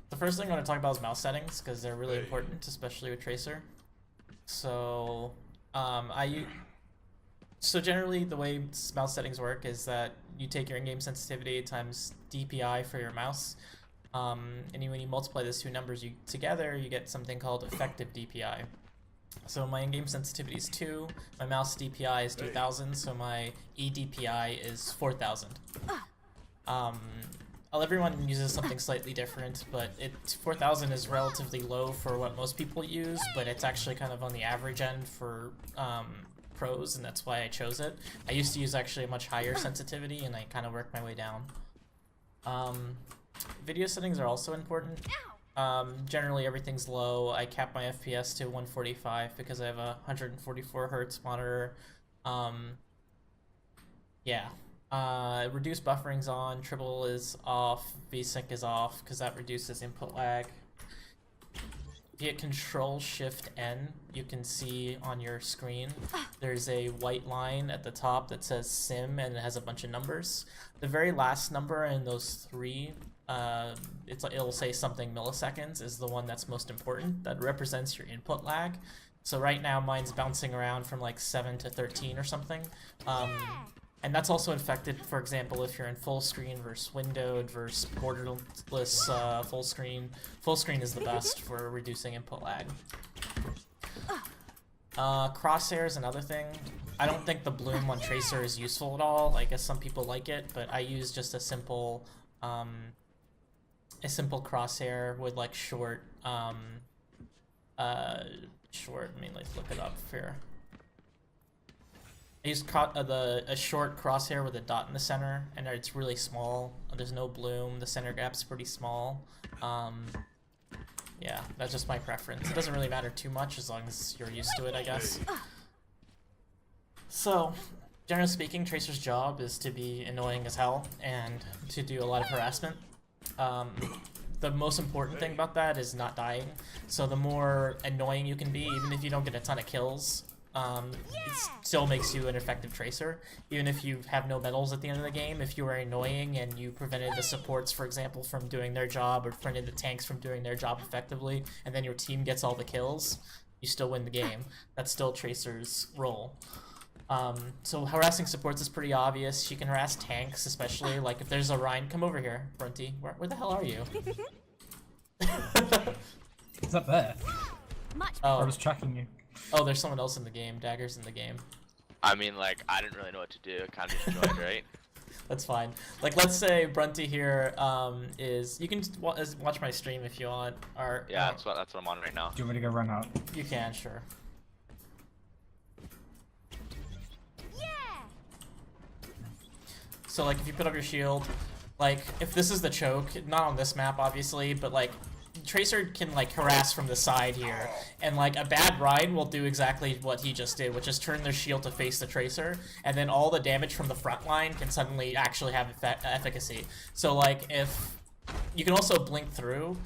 The first thing I want to talk about is mouse settings, because they're really important, especially with Tracer. So, so generally the way mouse settings work is that you take your in-game sensitivity times DPI for your mouse, and when you multiply those two numbers together, you get something called effective DPI. So my in-game sensitivity is 2, my mouse DPI is 2000, so my eDPI is 4000. Everyone uses something slightly different, but 4000 is relatively low for what most people use, but it's actually kind of on the average end for pros, and that's why I chose it. I used to use actually a much higher sensitivity, and I kind of worked my way down. Video settings are also important. Generally everything's low. I cap my FPS to 145 because I have a 144 Hertz monitor. Reduce buffering's on, triple is off, VSync is off because that reduces input lag. If you hit Control-Shift-N, you can see on your screen there's a white line at the top that says sim and it has a bunch of numbers. The very last number in those three, it'll say something milliseconds, is the one that's most important. That represents your input lag. So right now mine's bouncing around from like 7 to 13 or something. And that's also affected, for example, if you're in full screen versus windowed versus borderless full screen. Full screen is the best for reducing input lag. Crosshair is another thing. I don't think the bloom on Tracer is useful at all. I guess some people like it, but I use just a simple crosshair with like short, let me like look it up here. I use a short crosshair with a dot in the center, and it's really small. There's no bloom. The center gap's pretty small. Yeah, that's just my preference. It doesn't really matter too much as long as you're used to it, I guess. So, generally speaking, Tracer's job is to be annoying as hell and to do a lot of harassment. The most important thing about that is not dying. So the more annoying you can be, even if you don't get a ton of kills, it still makes you an effective Tracer. Even if you have no medals at the end of the game, if you are annoying and you prevented the supports, for example, from doing their job, or prevented the tanks from doing their job effectively, and then your team gets all the kills, you still win the game. That's still Tracer's role. So harassing supports is pretty obvious. You can harass tanks, especially, like if there's a Rhine. Come over here, Brunty. Where the hell are you? It's up there. Oh. I was tracking you. Oh, there's someone else in the game. Dagger's in the game. I mean, like, I didn't really know what to do. Kind of just joined, right? That's fine. Like, let's say Brunty here is... You can watch my stream if you want. Or, yeah, that's what I'm on right now. Do you want me to go run out? You can, sure. So, like, if you put up your shield, like, if this is the choke, not on this map, obviously, but, like, Tracer can, like, harass from the side here, and, like, a bad ride will do exactly what he just did, which is turn their shield to face the Tracer, and then all the damage from the front line can suddenly actually have efficacy. So, like, if... You can also blink through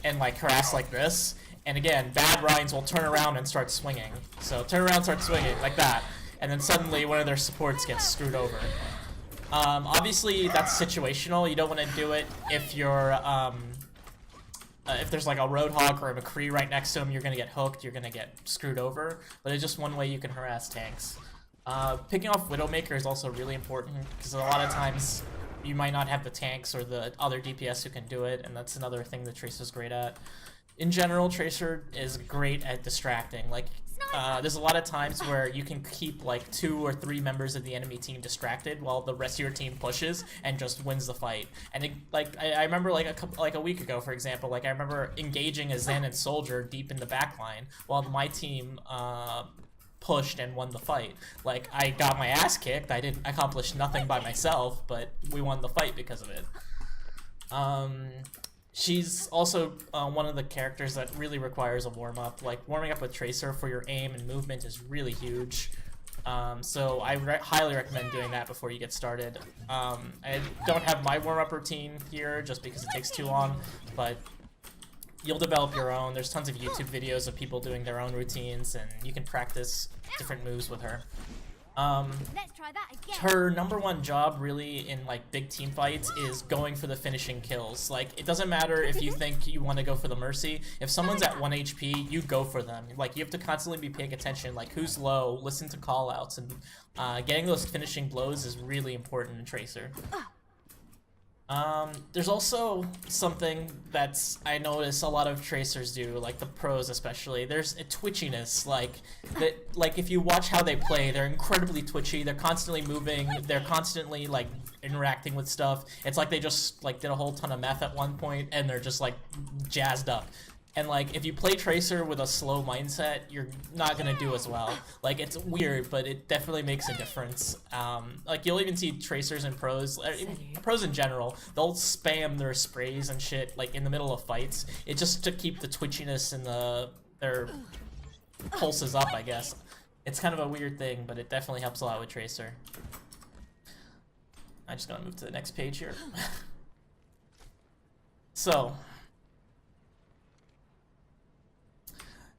and, like, harass like this, and again, bad rides will turn around and start swinging. So, turn around, start swinging, like that, and then suddenly one of their supports gets screwed over. Obviously, that's situational. You don't want to do it if you're, if there's like a Roadhog or a McCree right next to him, you're going to get hooked, you're going to get screwed over. But it's just one way you can harass tanks. Picking off Widowmaker is also really important, because a lot of times you might not have the tanks or the other DPS who can do it, and that's another thing that Tracer's great at. In general, Tracer is great at distracting. Like, there's a lot of times where you can keep like 2 or 3 members of the enemy team distracted while the rest of your team pushes and just wins the fight. And it, like I remember like a week ago, for example, like I remember engaging a Zen and Soldier deep in the back line while my team pushed and won the fight. Like, I got my ass kicked. I didn't accomplish nothing by myself, but we won the fight because of it. She's also one of the characters that really requires a warm-up. Like, warming up with Tracer for your aim and movement is really huge. So I highly recommend doing that before you get started. I don't have my warm-up routine here just because it takes too long, but you'll develop your own. There's tons of YouTube videos of people doing their own routines, and you can practice different moves with her. Let's try that again. Her #1 job really in like big team fights is going for the finishing kills. Like it doesn't matter if you think you want to go for the mercy. If someone's at 1 HP, you go for them. Like you have to constantly be paying attention, like who's low, listen to callouts, and getting those finishing blows is really important in Tracer. There's also something that's I notice a lot of Tracers do, like the pros especially. There's a twitchiness, like if you watch how they play, they're incredibly twitchy. They're constantly moving. They're constantly like interacting with stuff. It's like they just like did a whole ton of meth at one point, and they're just like jazzed up. And like if you play Tracer with a slow mindset, you're not gonna do as well. Like it's weird, but it definitely makes a difference. Like you'll even see Tracers and pros, pros in general, they'll spam their sprays and shit like in the middle of fights. It's just to keep the twitchiness and their pulses up, I guess. It's kind of a weird thing, but it definitely helps a lot with Tracer. I'm just gonna move to the next page here.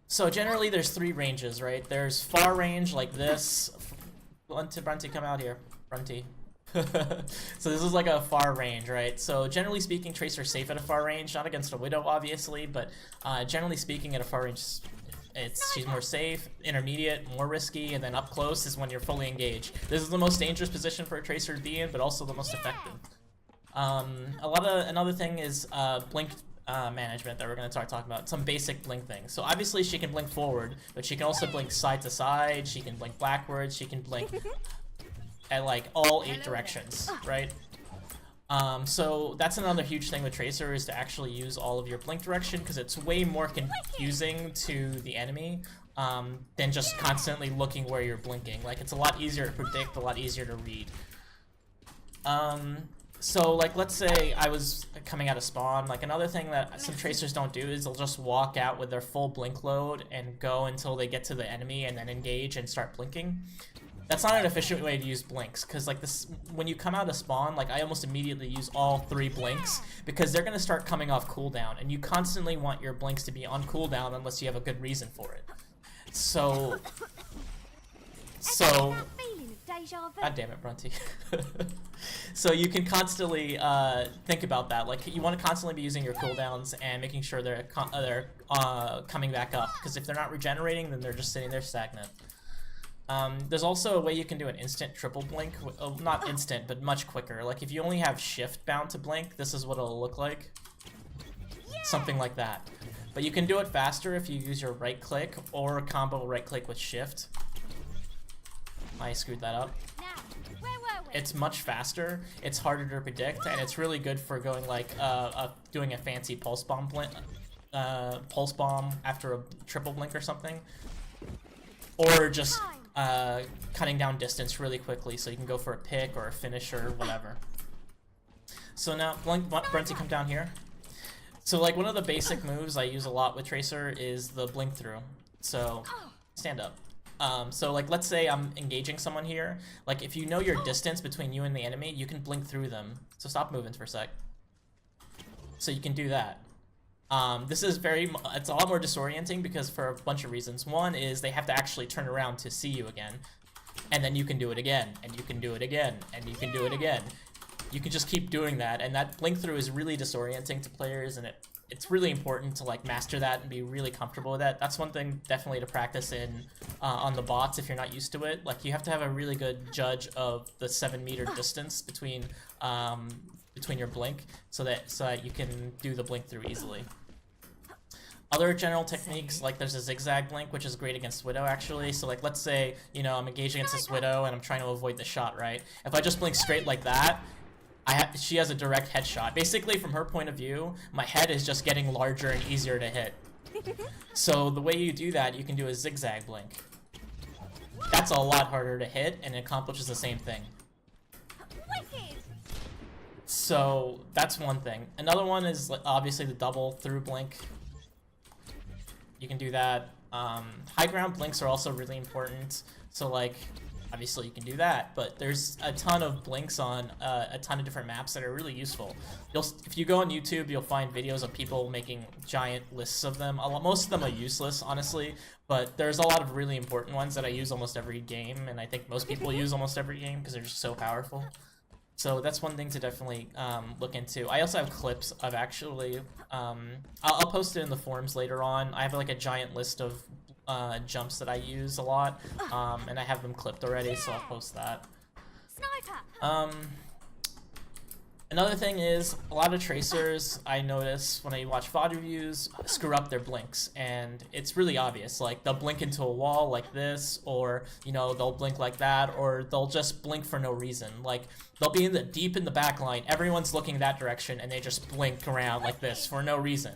So generally there's 3 ranges, right? There's far range like this. Brunty, come out here. Brunty. So this is like a far range, right? So generally speaking, Tracer's safe at a far range. Not against a Widow, obviously, but generally speaking at a far range, she's more safe. Intermediate, more risky, and then up close is when you're fully engaged. This is the most dangerous position for a Tracer to be in, but also the most effective. Another thing is blink management that we're going to start talking about. Some basic blink things. So obviously she can blink forward, but she can also blink side to side, she can blink backwards, she can blink at like all 8 directions, right? So that's another huge thing with Tracer, is to actually use all of your blink direction, because it's way more confusing to the enemy than just constantly looking where you're blinking. Like it's a lot easier to predict, a lot easier to read. So, like, let's say I was coming out of spawn. Like, another thing that some Tracers don't do is they'll just walk out with their full blink load and go until they get to the enemy and then engage and start blinking. That's not an efficient way to use blinks, because, like, this, when you come out of spawn, like, I almost immediately use all 3 blinks, because they're going to start coming off cooldown, and you constantly want your blinks to be on cooldown unless you have a good reason for it. So... God damn it, Brunty. So you can constantly think about that. Like you want to constantly be using your cooldowns and making sure they're coming back up. Because if they're not regenerating, then they're just sitting there stagnant. There's also a way you can do an instant triple blink. Not instant, but much quicker. Like if you only have shift bound to blink, this is what it'll look like. Something like that. But you can do it faster if you use your right click or combo right click with shift. I screwed that up. It's much faster, it's harder to predict, and it's really good for going like doing a fancy pulse bomb after a triple blink or something, or just cutting down distance really quickly so you can go for a pick or a finish or whatever. So now Brunty, come down here. So like one of the basic moves I use a lot with Tracer is the blink through. So stand up. So like let's say I'm engaging someone here, like if you know your distance between you and the enemy, you can blink through them. So stop moving for a sec. So you can do that. This is it's a lot more disorienting because for a bunch of reasons. One is they have to actually turn around to see you again, and then you can do it again, and you can do it again, and you can do it again. You can just keep doing that, and that blink through is really disorienting to players, and it's really important to like master that and be really comfortable with that. That's one thing definitely to practice in on the bots if you're not used to it. Like you have to have a really good judge of the 7-meter distance between your blink so that you can do the blink through easily. Other general techniques, like there's a zigzag blink, which is great against Widow actually. So like let's say, you know, I'm engaging against this Widow and I'm trying to avoid the shot, right? If I just blink straight like that, she has a direct headshot. Basically, from her point of view, my head is just getting larger and easier to hit. So the way you do that, you can do a zigzag blink. That's a lot harder to hit, and it accomplishes the same thing. So that's one thing. Another one is obviously the double through blink. You can do that. High ground blinks are also really important. So like, obviously you can do that, but there's a ton of blinks on a ton of different maps that are really useful. If you go on YouTube, you'll find videos of people making giant lists of them. Most of them are useless, honestly, but there's a lot of really important ones that I use almost every game, and I think most people use almost every game because they're just so powerful. So that's one thing to definitely look into. I also have clips of actually, I'll post it in the forums later on. I have like a giant list of jumps that I use a lot, and I have them clipped already, so I'll post that. Another thing is, a lot of tracers, I notice when I watch VOD reviews, screw up their blinks, and it's really obvious. Like, they'll blink into a wall like this, or, you know, they'll blink like that, or they'll just blink for no reason. Like, they'll be deep in the back line, everyone's looking that direction, and they just blink around like this for no reason.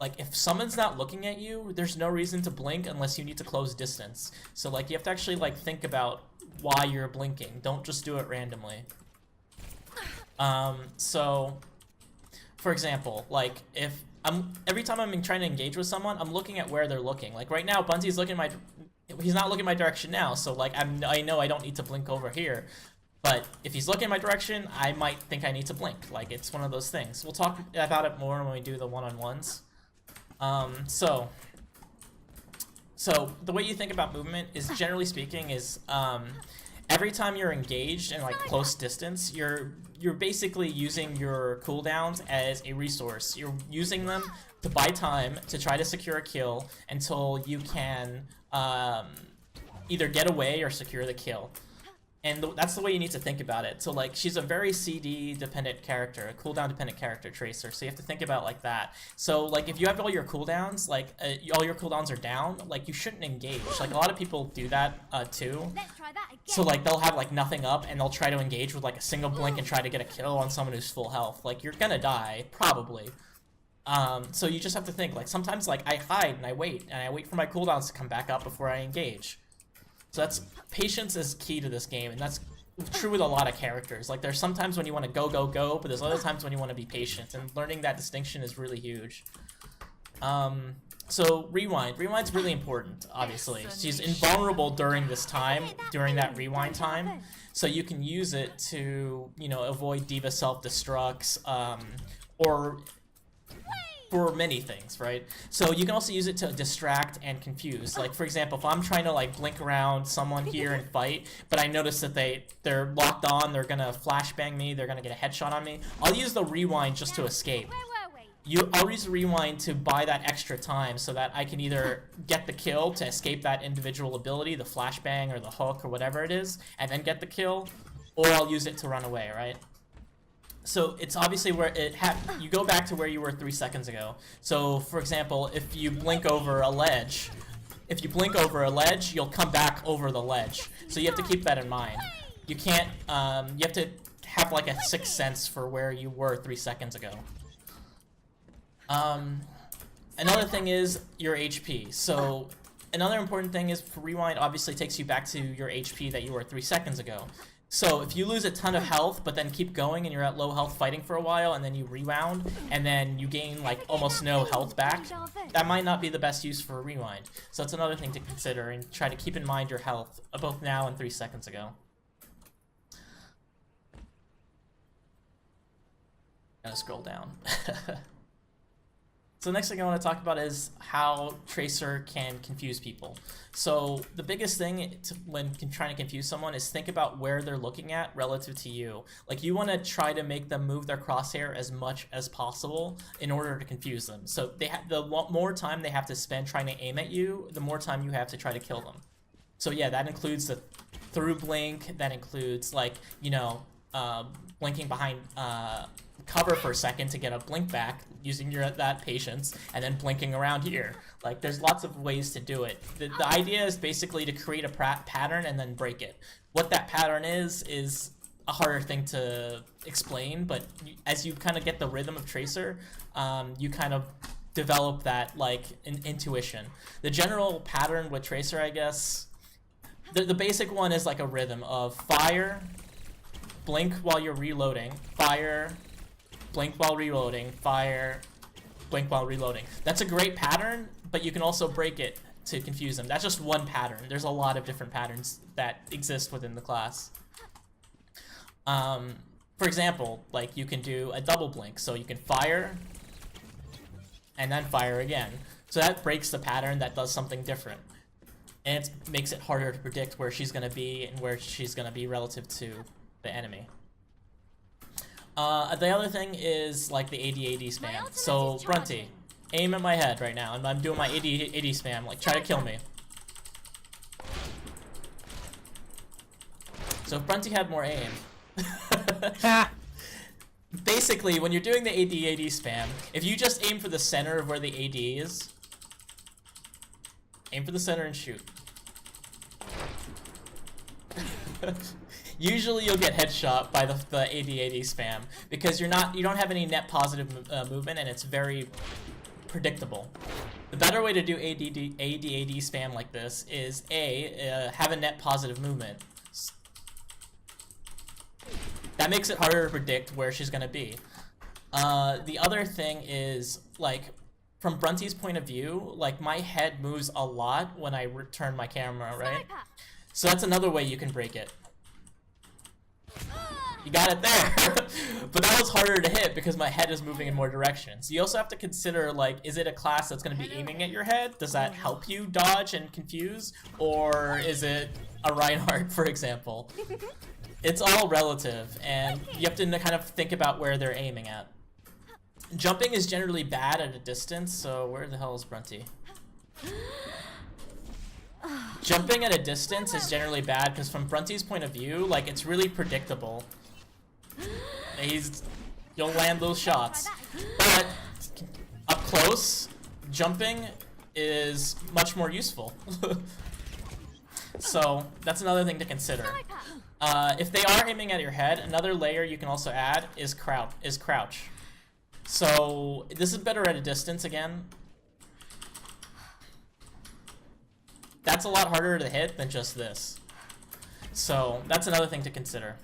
Like, if someone's not looking at you, there's no reason to blink unless you need to close distance. So, like, you have to actually, like, think about why you're blinking. Don't just do it randomly. So, for example, like, if every time I'm trying to engage with someone, I'm looking at where they're looking. Like, right now, Bunty's looking he's not looking my direction now, so, like, I know I don't need to blink over here. But if he's looking my direction, I might think I need to blink. Like, it's one of those things. We'll talk about it more when we do the one-on-ones. So the way you think about movement is, generally speaking, is every time you're engaged in like close distance, you're basically using your cooldowns as a resource. You're using them to buy time to try to secure a kill until you can either get away or secure the kill. And that's the way you need to think about it. So, like, she's a very CD-dependent character, a cooldown-dependent character, Tracer, so you have to think about it like that. So, like, if you have all your cooldowns, like, all your cooldowns are down, like, you shouldn't engage. Like, a lot of people do that, too. Let's try that again. So, like, they'll have, like, nothing up, and they'll try to engage with, like, a single blink and try to get a kill on someone who's full health. Like, you're gonna die, probably. So you just have to think, like, sometimes, like, I hide and I wait for my cooldowns to come back up before I engage. So patience is key to this game, and that's true with a lot of characters. Like, there's sometimes when you want to go, go, go, but there's other times when you want to be patient, and learning that distinction is really huge. So rewind. Rewind's really important, obviously. She's invulnerable during this time, during that rewind time, so you can use it to, you know, avoid diva self-destructs, or for many things, right? So you can also use it to distract and confuse. Like, for example, if I'm trying to, like, blink around someone here and fight, but I notice that they're locked on, they're gonna flashbang me, they're gonna get a headshot on me, I'll use the rewind just to escape. I'll use the rewind to buy that extra time so that I can either get the kill to escape that individual ability, the flashbang or the hook or whatever it is, and then get the kill, or I'll use it to run away, right? So it's obviously where you go back to where you were 3 seconds ago. So, for example, if you blink over a ledge, you'll come back over the ledge. So you have to keep that in mind. You can't, you have to have like a sixth sense for where you were 3 seconds ago. Another thing is your HP. So another important thing is rewind obviously takes you back to your HP that you were 3 seconds ago. So if you lose a ton of health, but then keep going and you're at low health fighting for a while, and then you rewound, and then you gain like almost no health back, that might not be the best use for a rewind. So that's another thing to consider, and try to keep in mind your health, both now and 3 seconds ago. Gotta scroll down. So the next thing I want to talk about is how Tracer can confuse people. So the biggest thing when trying to confuse someone is think about where they're looking at relative to you. Like, you want to try to make them move their crosshair as much as possible in order to confuse them. So the more time they have to spend trying to aim at you, the more time you have to try to kill them. So yeah, that includes the through blink, that includes, like, you know, blinking behind cover for a second to get a blink back using that patience, and then blinking around here. Like, there's lots of ways to do it. The idea is basically to create a pattern and then break it. What that pattern is a harder thing to explain, but as you kind of get the rhythm of Tracer, you kind of develop that, like, intuition. The general pattern with Tracer, I guess, the basic one is like a rhythm of fire, blink while you're reloading, fire, blink while reloading, fire, blink while reloading. That's a great pattern, but you can also break it to confuse them. That's just one pattern. There's a lot of different patterns that exist within the class. For example, like you can do a double blink, so you can fire and then fire again. So that breaks the pattern, that does something different. And it makes it harder to predict where she's going to be and where she's going to be relative to the enemy. The other thing is like the AD spam. So Brunty, aim at my head right now, and I'm doing my AD spam, like try to kill me. So if Brunty had more aim. Basically, when you're doing the AD spam, if you just aim for the center of where the AD is, aim for the center and shoot. Usually you'll get headshot by the AD spam because you don't have any net positive movement, and it's very predictable. The better way to do AD spam like this is have a net positive movement. That makes it harder to predict where she's gonna be. The other thing is, like, from Brunty's point of view, like, my head moves a lot when I turn my camera, right? So that's another way you can break it. You got it there! But that was harder to hit because my head is moving in more directions. You also have to consider, like, is it a class that's going to be aiming at your head? Does that help you dodge and confuse? Or is it a Reinhardt, for example? It's all relative, and you have to kind of think about where they're aiming at. Jumping is generally bad at a distance, so where the hell is Brunty? Jumping at a distance is generally bad because from Brunty's point of view, like, it's really predictable. You'll land those shots. But up close, jumping is much more useful. So that's another thing to consider. If they are aiming at your head, another layer you can also add is crouch. So this is better at a distance again. That's a lot harder to hit than just this. So that's another thing to consider.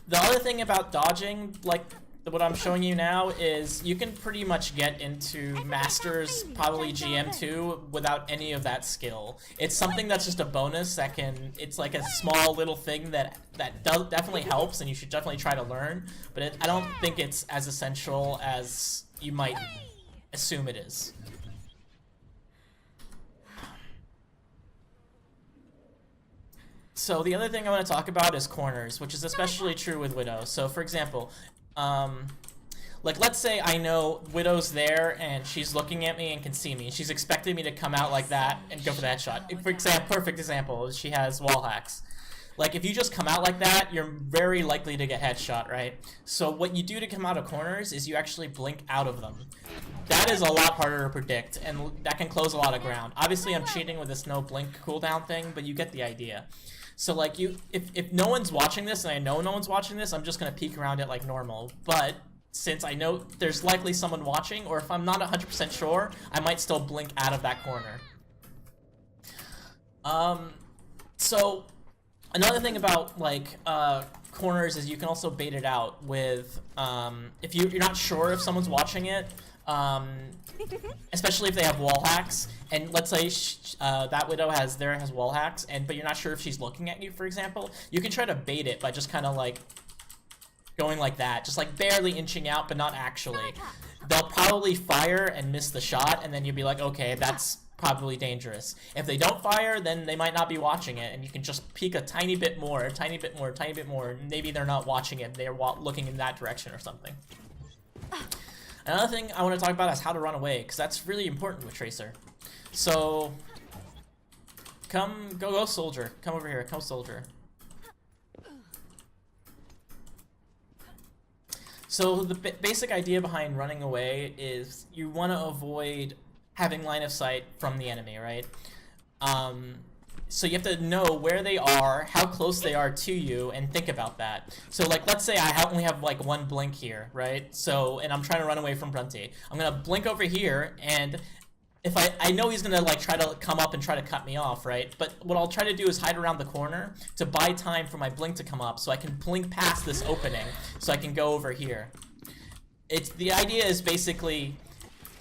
The other thing about dodging, like what I'm showing you now, is you can pretty much get into Masters, probably GM2, without any of that skill. It's something that's just a bonus that it's like a small little thing that definitely helps, and you should definitely try to learn, but I don't think it's as essential as you might assume it is. So the other thing I want to talk about is corners, which is especially true with Widow. So for example, like let's say I know Widow's there and she's looking at me and can see me. She's expecting me to come out like that and go for the headshot. For example, perfect example, she has wall hacks. Like if you just come out like that, you're very likely to get headshot, right? So what you do to come out of corners is you actually blink out of them. That is a lot harder to predict, and that can close a lot of ground. Obviously I'm cheating with this no blink cooldown thing, but you get the idea. So like if no one's watching this, and I know no one's watching this, I'm just gonna peek around it like normal. But since I know there's likely someone watching, or if I'm not 100% sure, I might still blink out of that corner. So another thing about like corners is you can also bait it out with if you're not sure if someone's watching it. Especially if they have wall hacks, and let's say that Widow has wall hacks, but you're not sure if she's looking at you, for example, you can try to bait it by just kind of like going like that, just like barely inching out, but not actually. They'll probably fire and miss the shot, and then you'll be like, okay, that's probably dangerous. If they don't fire, then they might not be watching it, and you can just peek a tiny bit more, a tiny bit more, a tiny bit more. Maybe they're not watching it, they're looking in that direction or something. Another thing I want to talk about is how to run away, because that's really important with Tracer. So, go soldier. Come over here, come soldier. So the basic idea behind running away is you want to avoid having line of sight from the enemy, right? So you have to know where they are, how close they are to you, and think about that. So like, let's say I only have like one blink here, right? So, and I'm trying to run away from Brunty. I'm gonna blink over here, and if I know he's gonna like try to come up and try to cut me off, right? But what I'll try to do is hide around the corner to buy time for my blink to come up, so I can blink past this opening, so I can go over here. The idea is basically,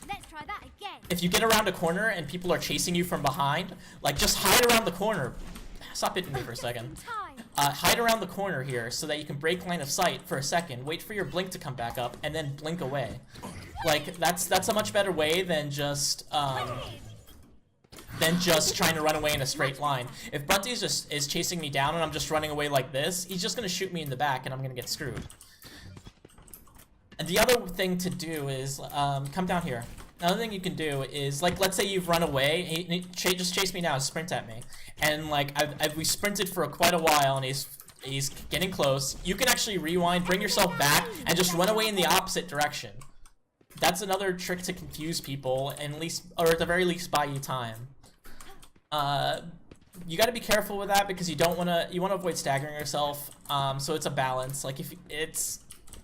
Let's try that again. if you get around a corner and people are chasing you from behind, like just hide around the corner. Stop hitting me for a second. Hide around the corner here so that you can break line of sight for a second, wait for your blink to come back up, and then blink away. Like, that's a much better way than just trying to run away in a straight line. If Bunty is chasing me down and I'm just running away like this, he's just gonna shoot me in the back and I'm gonna get screwed. And the other thing to do is, come down here. Another thing you can do is, like, let's say you've run away, just chase me now, sprint at me. And, like, we sprinted for quite a while, and he's getting close. You can actually rewind, bring yourself back, and just run away in the opposite direction. That's another trick to confuse people, and at the very least, buy you time. You gotta be careful with that, because you wanna avoid staggering yourself, so it's a balance. Like, if it's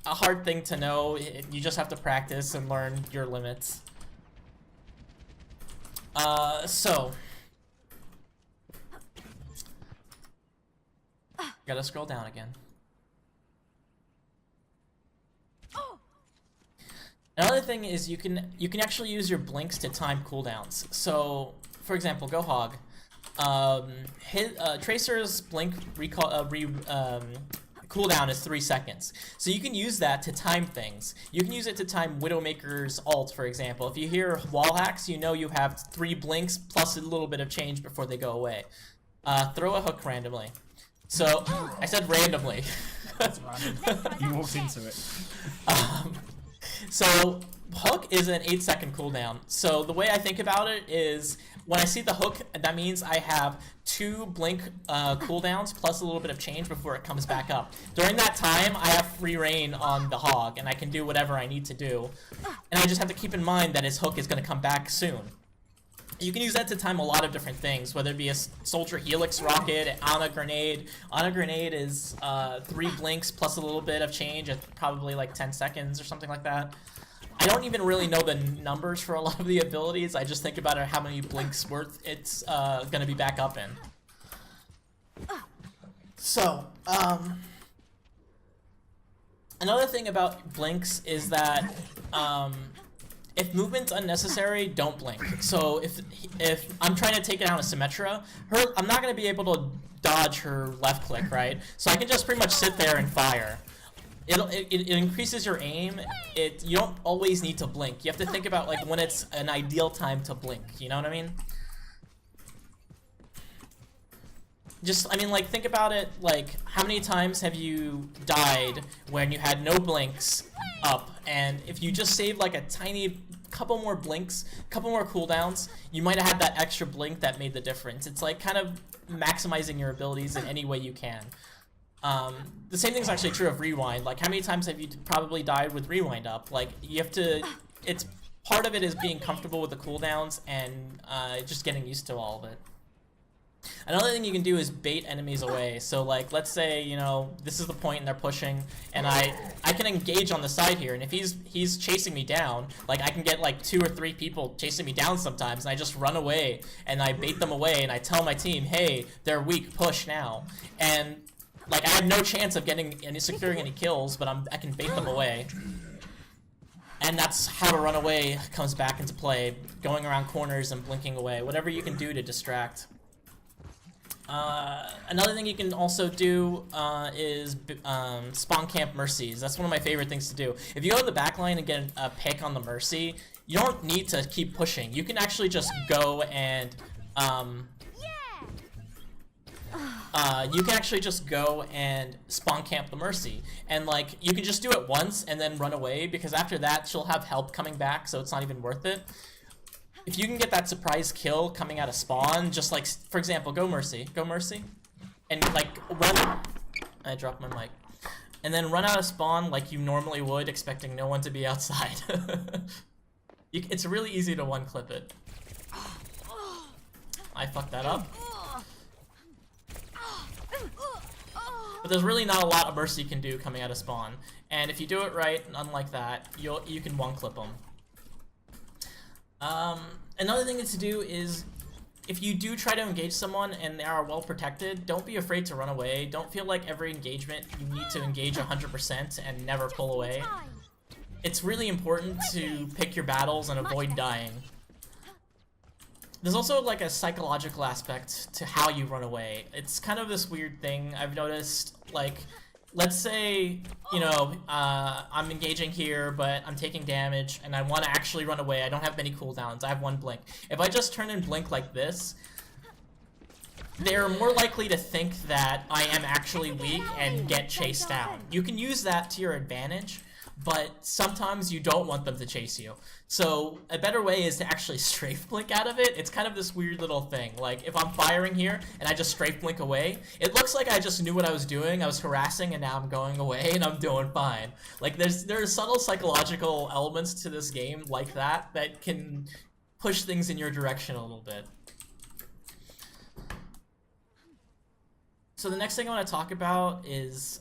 a hard thing to know, you just have to practice and learn your limits. Gotta scroll down again. Another thing is you can actually use your blinks to time cooldowns. So, for example, go Hog. Tracer's blink cooldown is 3 seconds. So you can use that to time things. You can use it to time Widowmaker's ult, for example. If you hear wall hacks, you know you have 3 blinks plus a little bit of change before they go away. Throw a hook randomly. So, I said randomly. That's random. You walked into it. So, hook is an 8-second cooldown. So the way I think about it is, when I see the hook, that means I have 2 blink cooldowns plus a little bit of change before it comes back up. During that time, I have free reign on the Hog, and I can do whatever I need to do. And I just have to keep in mind that his hook is going to come back soon. You can use that to time a lot of different things, whether it be a Soldier Helix rocket, Ana Grenade. Ana Grenade is 3 blinks plus a little bit of change at probably like 10 seconds or something like that. I don't even really know the numbers for a lot of the abilities. I just think about it, how many blinks worth it's going to be back up in. So, another thing about blinks is that if movement's unnecessary, don't blink. So if I'm trying to take it out of Symmetra, I'm not going to be able to dodge her left click, right? So I can just pretty much sit there and fire. It increases your aim. You don't always need to blink. You have to think about like when it's an ideal time to blink. You know what I mean? Like, think about it, like, how many times have you died when you had no blinks up, and if you just saved, like, a tiny couple more blinks, couple more cooldowns, you might have had that extra blink that made the difference. It's, like, kind of maximizing your abilities in any way you can. The same thing's actually true of Rewind. Like, how many times have you probably died with Rewind up? Like, you have to... part of it is being comfortable with the cooldowns and just getting used to all of it. Another thing you can do is bait enemies away. So, like, let's say, you know, this is the point and they're pushing, and I can engage on the side here, and if he's chasing me down, like, I can get, like, 2 or 3 people chasing me down sometimes, and I just run away, and I bait them away, and I tell my team, hey, they're weak, push now. And, like, I have no chance of securing any kills, but I can bait them away. And that's how to run away comes back into play, going around corners and blinking away, whatever you can do to distract. Another thing you can also do is spawn camp Mercies. That's one of my favorite things to do. If you go to the back line and get a pick on the Mercy, you don't need to keep pushing. You can actually just go and spawn camp the Mercy. And, like, you can just do it once and then run away, because after that she'll have help coming back, so it's not even worth it. If you can get that surprise kill coming out of spawn, just like, for example, go Mercy, and, like, run. I dropped my mic. And then run out of spawn like you normally would, expecting no one to be outside. It's really easy to one-clip it. I fucked that up. But there's really not a lot of Mercy can do coming out of spawn. And if you do it right, unlike that, you can one-clip them. Another thing to do is, if you do try to engage someone and they are well protected, don't be afraid to run away. Don't feel like every engagement you need to engage 100% and never pull away. It's really important to pick your battles and avoid dying. There's also like a psychological aspect to how you run away. It's kind of this weird thing I've noticed. Like, let's say, you know, I'm engaging here, but I'm taking damage, and I want to actually run away. I don't have many cooldowns. I have 1 blink. If I just turn and blink like this, they're more likely to think that I am actually weak and get chased down. You can use that to your advantage, but sometimes you don't want them to chase you. So a better way is to actually strafe blink out of it. It's kind of this weird little thing. Like, if I'm firing here and I just strafe blink away, it looks like I just knew what I was doing. I was harassing and now I'm going away and I'm doing fine. Like, there's subtle psychological elements to this game like that that can push things in your direction a little bit. So the next thing I want to talk about is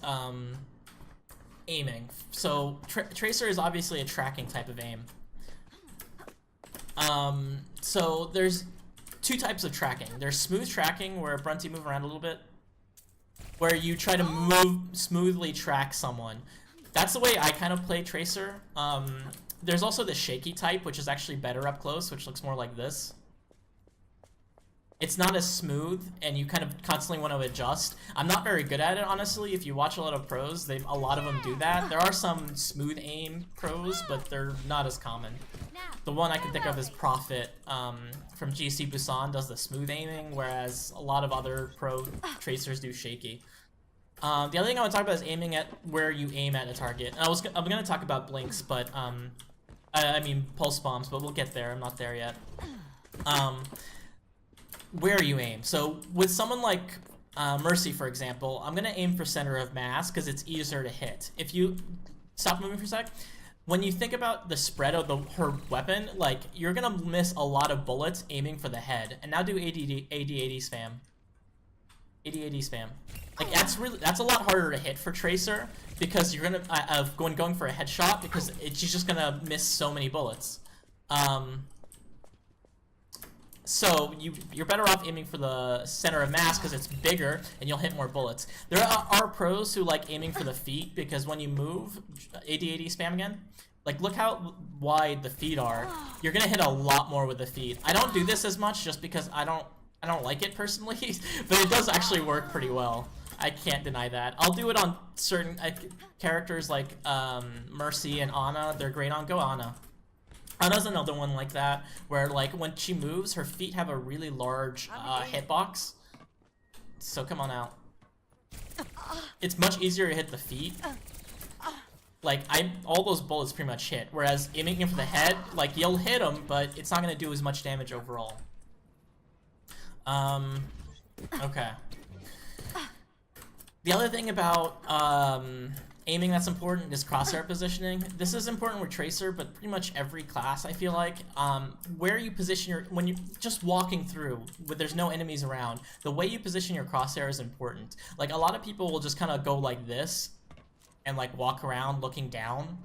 aiming. So Tracer is obviously a tracking type of aim. So there's 2 types of tracking. There's smooth tracking, where Brunty, move around a little bit, where you try to smoothly track someone. That's the way I kind of play Tracer. There's also the shaky type, which is actually better up close, which looks more like this. It's not as smooth, and you kind of constantly want to adjust. I'm not very good at it, honestly. If you watch a lot of pros, a lot of them do that. There are some smooth aim pros, but they're not as common. The one I can think of is Prophet from GC Busan does the smooth aiming, whereas a lot of other pro tracers do shaky. The other thing I want to talk about is aiming at where you aim at a target. And I'm going to talk about blinks, but I mean pulse bombs, but we'll get there. I'm not there yet. Where you aim. So with someone like Mercy, for example, I'm gonna aim for center of mass because it's easier to hit. If you stop moving for a sec, when you think about the spread of her weapon, like, you're gonna miss a lot of bullets aiming for the head. And now do AD spam. AD spam. Like, that's a lot harder to hit for Tracer because you're gonna going for a headshot because she's just gonna miss so many bullets. So you're better off aiming for the center of mass because it's bigger and you'll hit more bullets. There are pros who like aiming for the feet because when you move, AD spam again, like, look how wide the feet are. You're gonna hit a lot more with the feet. I don't do this as much just because I don't like it personally, but it does actually work pretty well. I can't deny that. I'll do it on certain characters like Mercy and Ana. They're great on. Go Ana. Ana's another one like that, where, like, when she moves, her feet have a really large hitbox. So come on out. It's much easier to hit the feet. Like, all those bullets pretty much hit, whereas aiming for the head, like, you'll hit them, but it's not going to do as much damage overall. Okay. The other thing about aiming that's important is crosshair positioning. This is important with Tracer, but pretty much every class, I feel like. Where you position when you're just walking through, where there's no enemies around, the way you position your crosshair is important. Like, a lot of people will just kind of go like this, and, like, walk around looking down,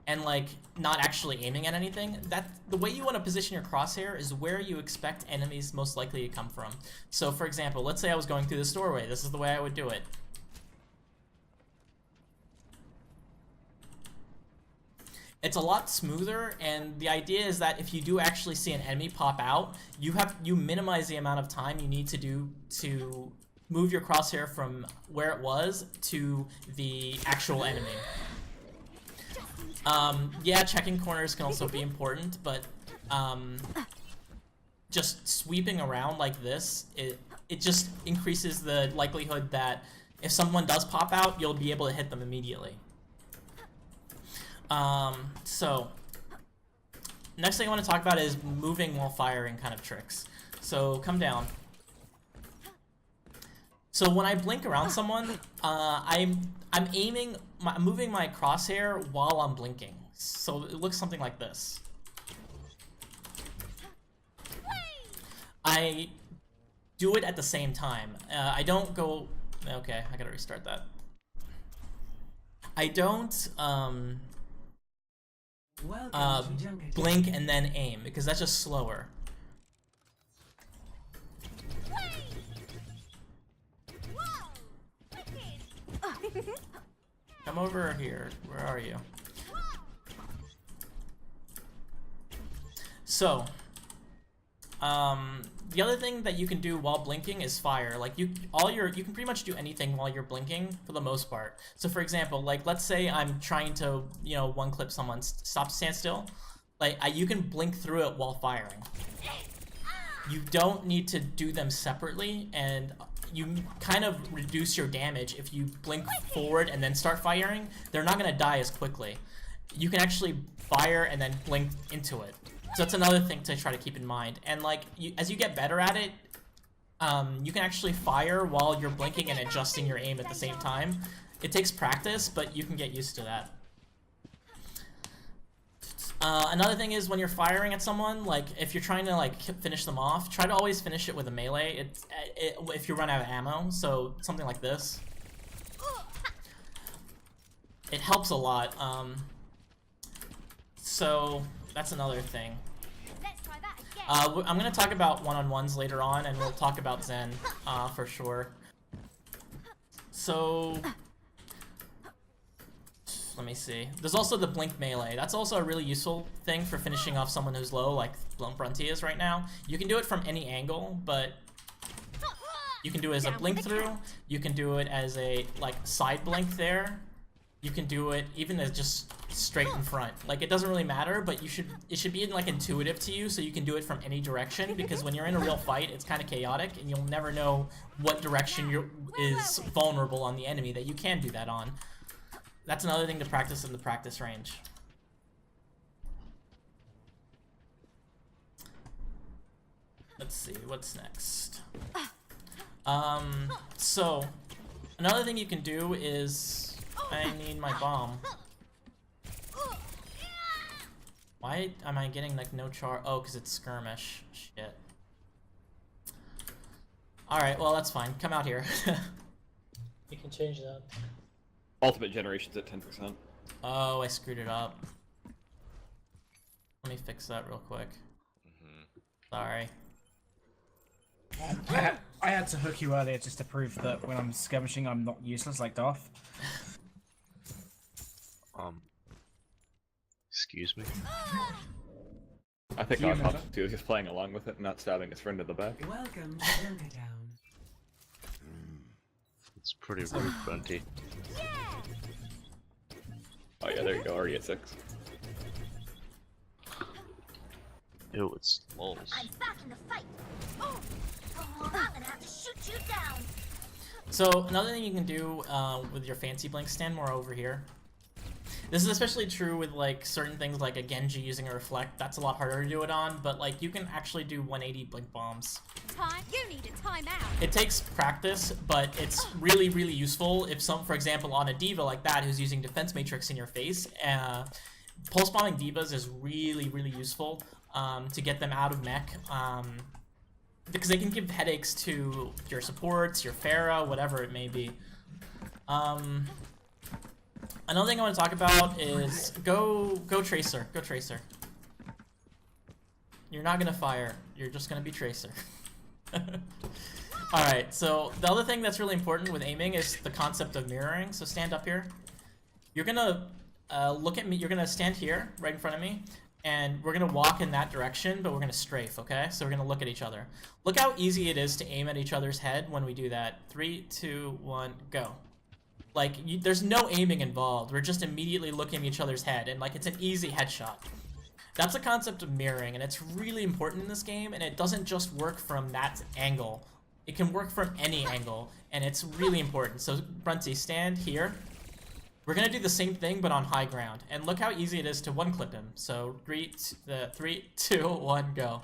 and, like, not actually aiming at anything. The way you want to position your crosshair is where you expect enemies most likely to come from. So, for example, let's say I was going through this doorway. This is the way I would do it. It's a lot smoother, and the idea is that if you do actually see an enemy pop out, you minimize the amount of time you need to do to move your crosshair from where it was to the actual enemy. Yeah, checking corners can also be important, but just sweeping around like this, it just increases the likelihood that if someone does pop out, you'll be able to hit them immediately. So next thing I want to talk about is moving while firing kind of tricks. So come down. So when I blink around someone, I'm moving my crosshair while I'm blinking. So it looks something like this. I do it at the same time. I don't go. Okay, I gotta restart that. I don't blink and then aim, because that's just slower. Come over here. Where are you? So, The other thing that you can do while blinking is fire. Like you can pretty much do anything while you're blinking for the most part. So for example, like let's say I'm trying to, you know, one clip someone, stand still. Like you can blink through it while firing. You don't need to do them separately, and you kind of reduce your damage if you blink forward and then start firing. They're not gonna die as quickly. You can actually fire and then blink into it. So that's another thing to try to keep in mind. And like, as you get better at it, you can actually fire while you're blinking and adjusting your aim at the same time. It takes practice, but you can get used to that. Another thing is when you're firing at someone, like if you're trying to like finish them off, try to always finish it with a melee. If you run out of ammo, so something like this. It helps a lot. So that's another thing. I'm gonna talk about one-on-ones later on, and we'll talk about Zen for sure. So let me see. There's also the blink melee. That's also a really useful thing for finishing off someone who's low, like Brunty is right now. You can do it from any angle, but you can do it as a blink through. You can do it as a like side blink there. You can do it even as just straight in front. Like it doesn't really matter, but it should be like intuitive to you, so you can do it from any direction, because when you're in a real fight, it's kind of chaotic and you'll never know what direction is vulnerable on the enemy that you can do that on. That's another thing to practice in the practice range. Let's see, what's next? So another thing you can do is, I need my bomb. Why am I getting like no char? Oh, because it's skirmish. Shit. Alright, well that's fine. Come out here. You can change that. Ultimate generation's at 10%. Oh, I screwed it up. Let me fix that real quick. Sorry. I had to hook you earlier just to prove that when I'm skirmishing, I'm not useless like Darth. Excuse me? I think Do you Autopsy was just playing along with it and not stabbing his friend in the back. Welcome to Yoga Town. It's pretty rude, Bunty. Oh yeah, there you go, already at 6. Ew, it's lulls. I'm back in the fight. Oh, I'm gonna have to shoot you down. So another thing you can do with your fancy blink, stand more over here. This is especially true with like certain things like a Genji using a reflect. That's a lot harder to do it on, but like you can actually do 180 blink bombs. Time. You need a timeout. It takes practice, but it's really, really useful if for example, on a diva like that who's using defense matrix in your face, pulse bombing divas is really, really useful to get them out of mech, because they can give headaches to your supports, your Pharah, whatever it may be. Another thing I want to talk about is go Tracer. Go Tracer. You're not gonna fire. You're just gonna be Tracer. Alright, so the other thing that's really important with aiming is the concept of mirroring. So stand up here. You're gonna look at me. You're gonna stand here, right in front of me, and we're gonna walk in that direction, but we're gonna strafe, okay? So we're gonna look at each other. Look how easy it is to aim at each other's head when we do that. 3, 2, 1, go. Like, there's no aiming involved. We're just immediately looking at each other's head, and like, it's an easy headshot. That's the concept of mirroring, and it's really important in this game, and it doesn't just work from that angle. It can work from any angle, and it's really important. So, Brunty, stand here. We're gonna do the same thing, but on high ground. And look how easy it is to one-clip him. So, 3, 2, 1, go.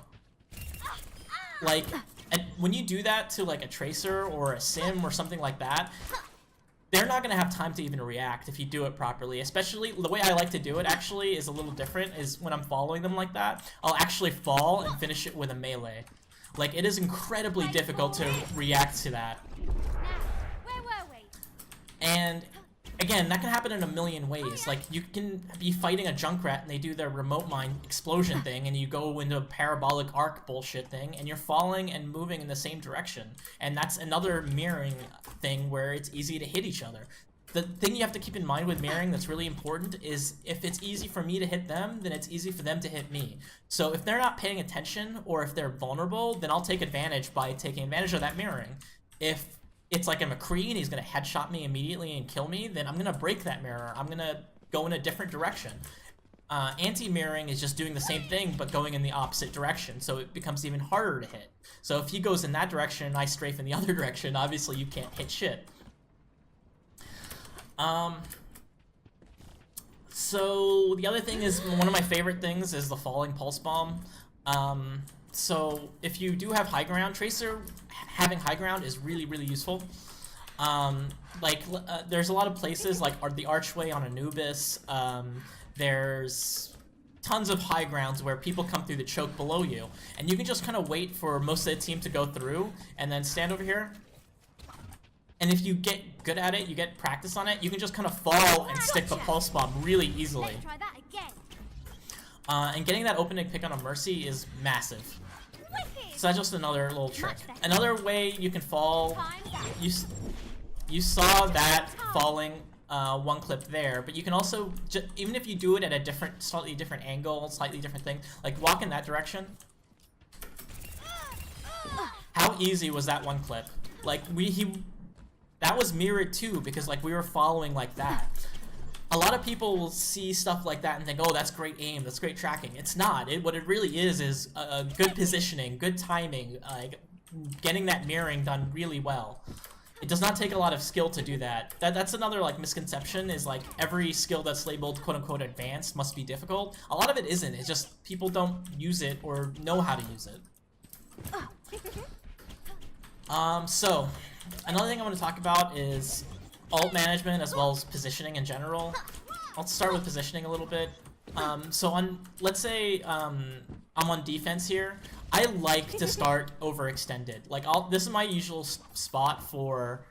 Like, and when you do that to like a Tracer or a Sim or something like that, they're not gonna have time to even react if you do it properly. Especially, the way I like to do it actually is a little different, is when I'm following them like that, I'll actually fall and finish it with a melee. Like, it is incredibly difficult to react to that. Where were we? And again, that can happen in a million ways. Like, you can be fighting a Junkrat and they do their remote mine explosion thing, and you go into a parabolic arc bullshit thing, and you're falling and moving in the same direction. And that's another mirroring thing where it's easy to hit each other. the thing you have to keep in mind with mirroring that's really important is if it's easy for me to hit them, then it's easy for them to hit me. So if they're not paying attention or if they're vulnerable, then I'll take advantage by taking advantage of that mirroring. If it's like a McCree and he's gonna headshot me immediately and kill me, then I'm gonna break that mirror. I'm gonna go in a different direction. Anti-mirroring is just doing the same thing but going in the opposite direction, so it becomes even harder to hit. So if he goes in that direction and I strafe in the other direction, obviously you can't hit shit. So the other thing is, one of my favorite things is the falling pulse bomb. So if you do have high ground, Tracer having high ground is really, really useful. There's a lot of places like the Archway on Anubis. There's tons of high grounds where people come through the choke below you, and you can just kind of wait for most of the team to go through and then stand over here. And if you get good at it, you get practice on it, you can just kind of fall and stick the pulse bomb really easily. Let's try that again. And getting that opening pick on a Mercy is massive. Wicked. So that's just another little trick. Much better. Another way you can fall, Time's up. you saw that falling one clip there, but you can also, even if you do it at a slightly different angle, slightly different thing, like walk in that direction. How easy was that one clip? Like that was mirrored too, because like we were following like that. A lot of people will see stuff like that and think, oh, that's great aim, that's great tracking. It's not. What it really is good positioning, good timing, getting that mirroring done really well. It does not take a lot of skill to do that. That's another like misconception, is like every skill that's labeled quote-unquote advanced must be difficult. A lot of it isn't. It's just people don't use it or know how to use it. So another thing I want to talk about is ult management as well as positioning in general. I'll start with positioning a little bit. So let's say I'm on defense here. I like to start overextended. Like this is my usual spot for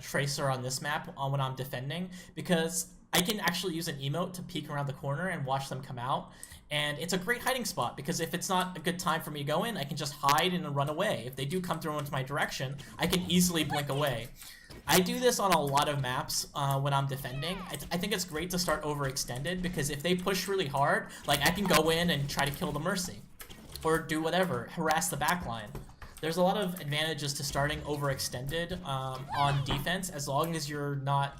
Tracer on this map when I'm defending, because I can actually use an emote to peek around the corner and watch them come out. And it's a great hiding spot, because if it's not a good time for me to go in, I can just hide and run away. If they do come through into my direction, I can easily blink away. I do this on a lot of maps when I'm defending. I think it's great to start overextended, because if they push really hard, like I can go in and try to kill the Mercy. Or do whatever, harass the backline. There's a lot of advantages to starting overextended on defense, as long as you're not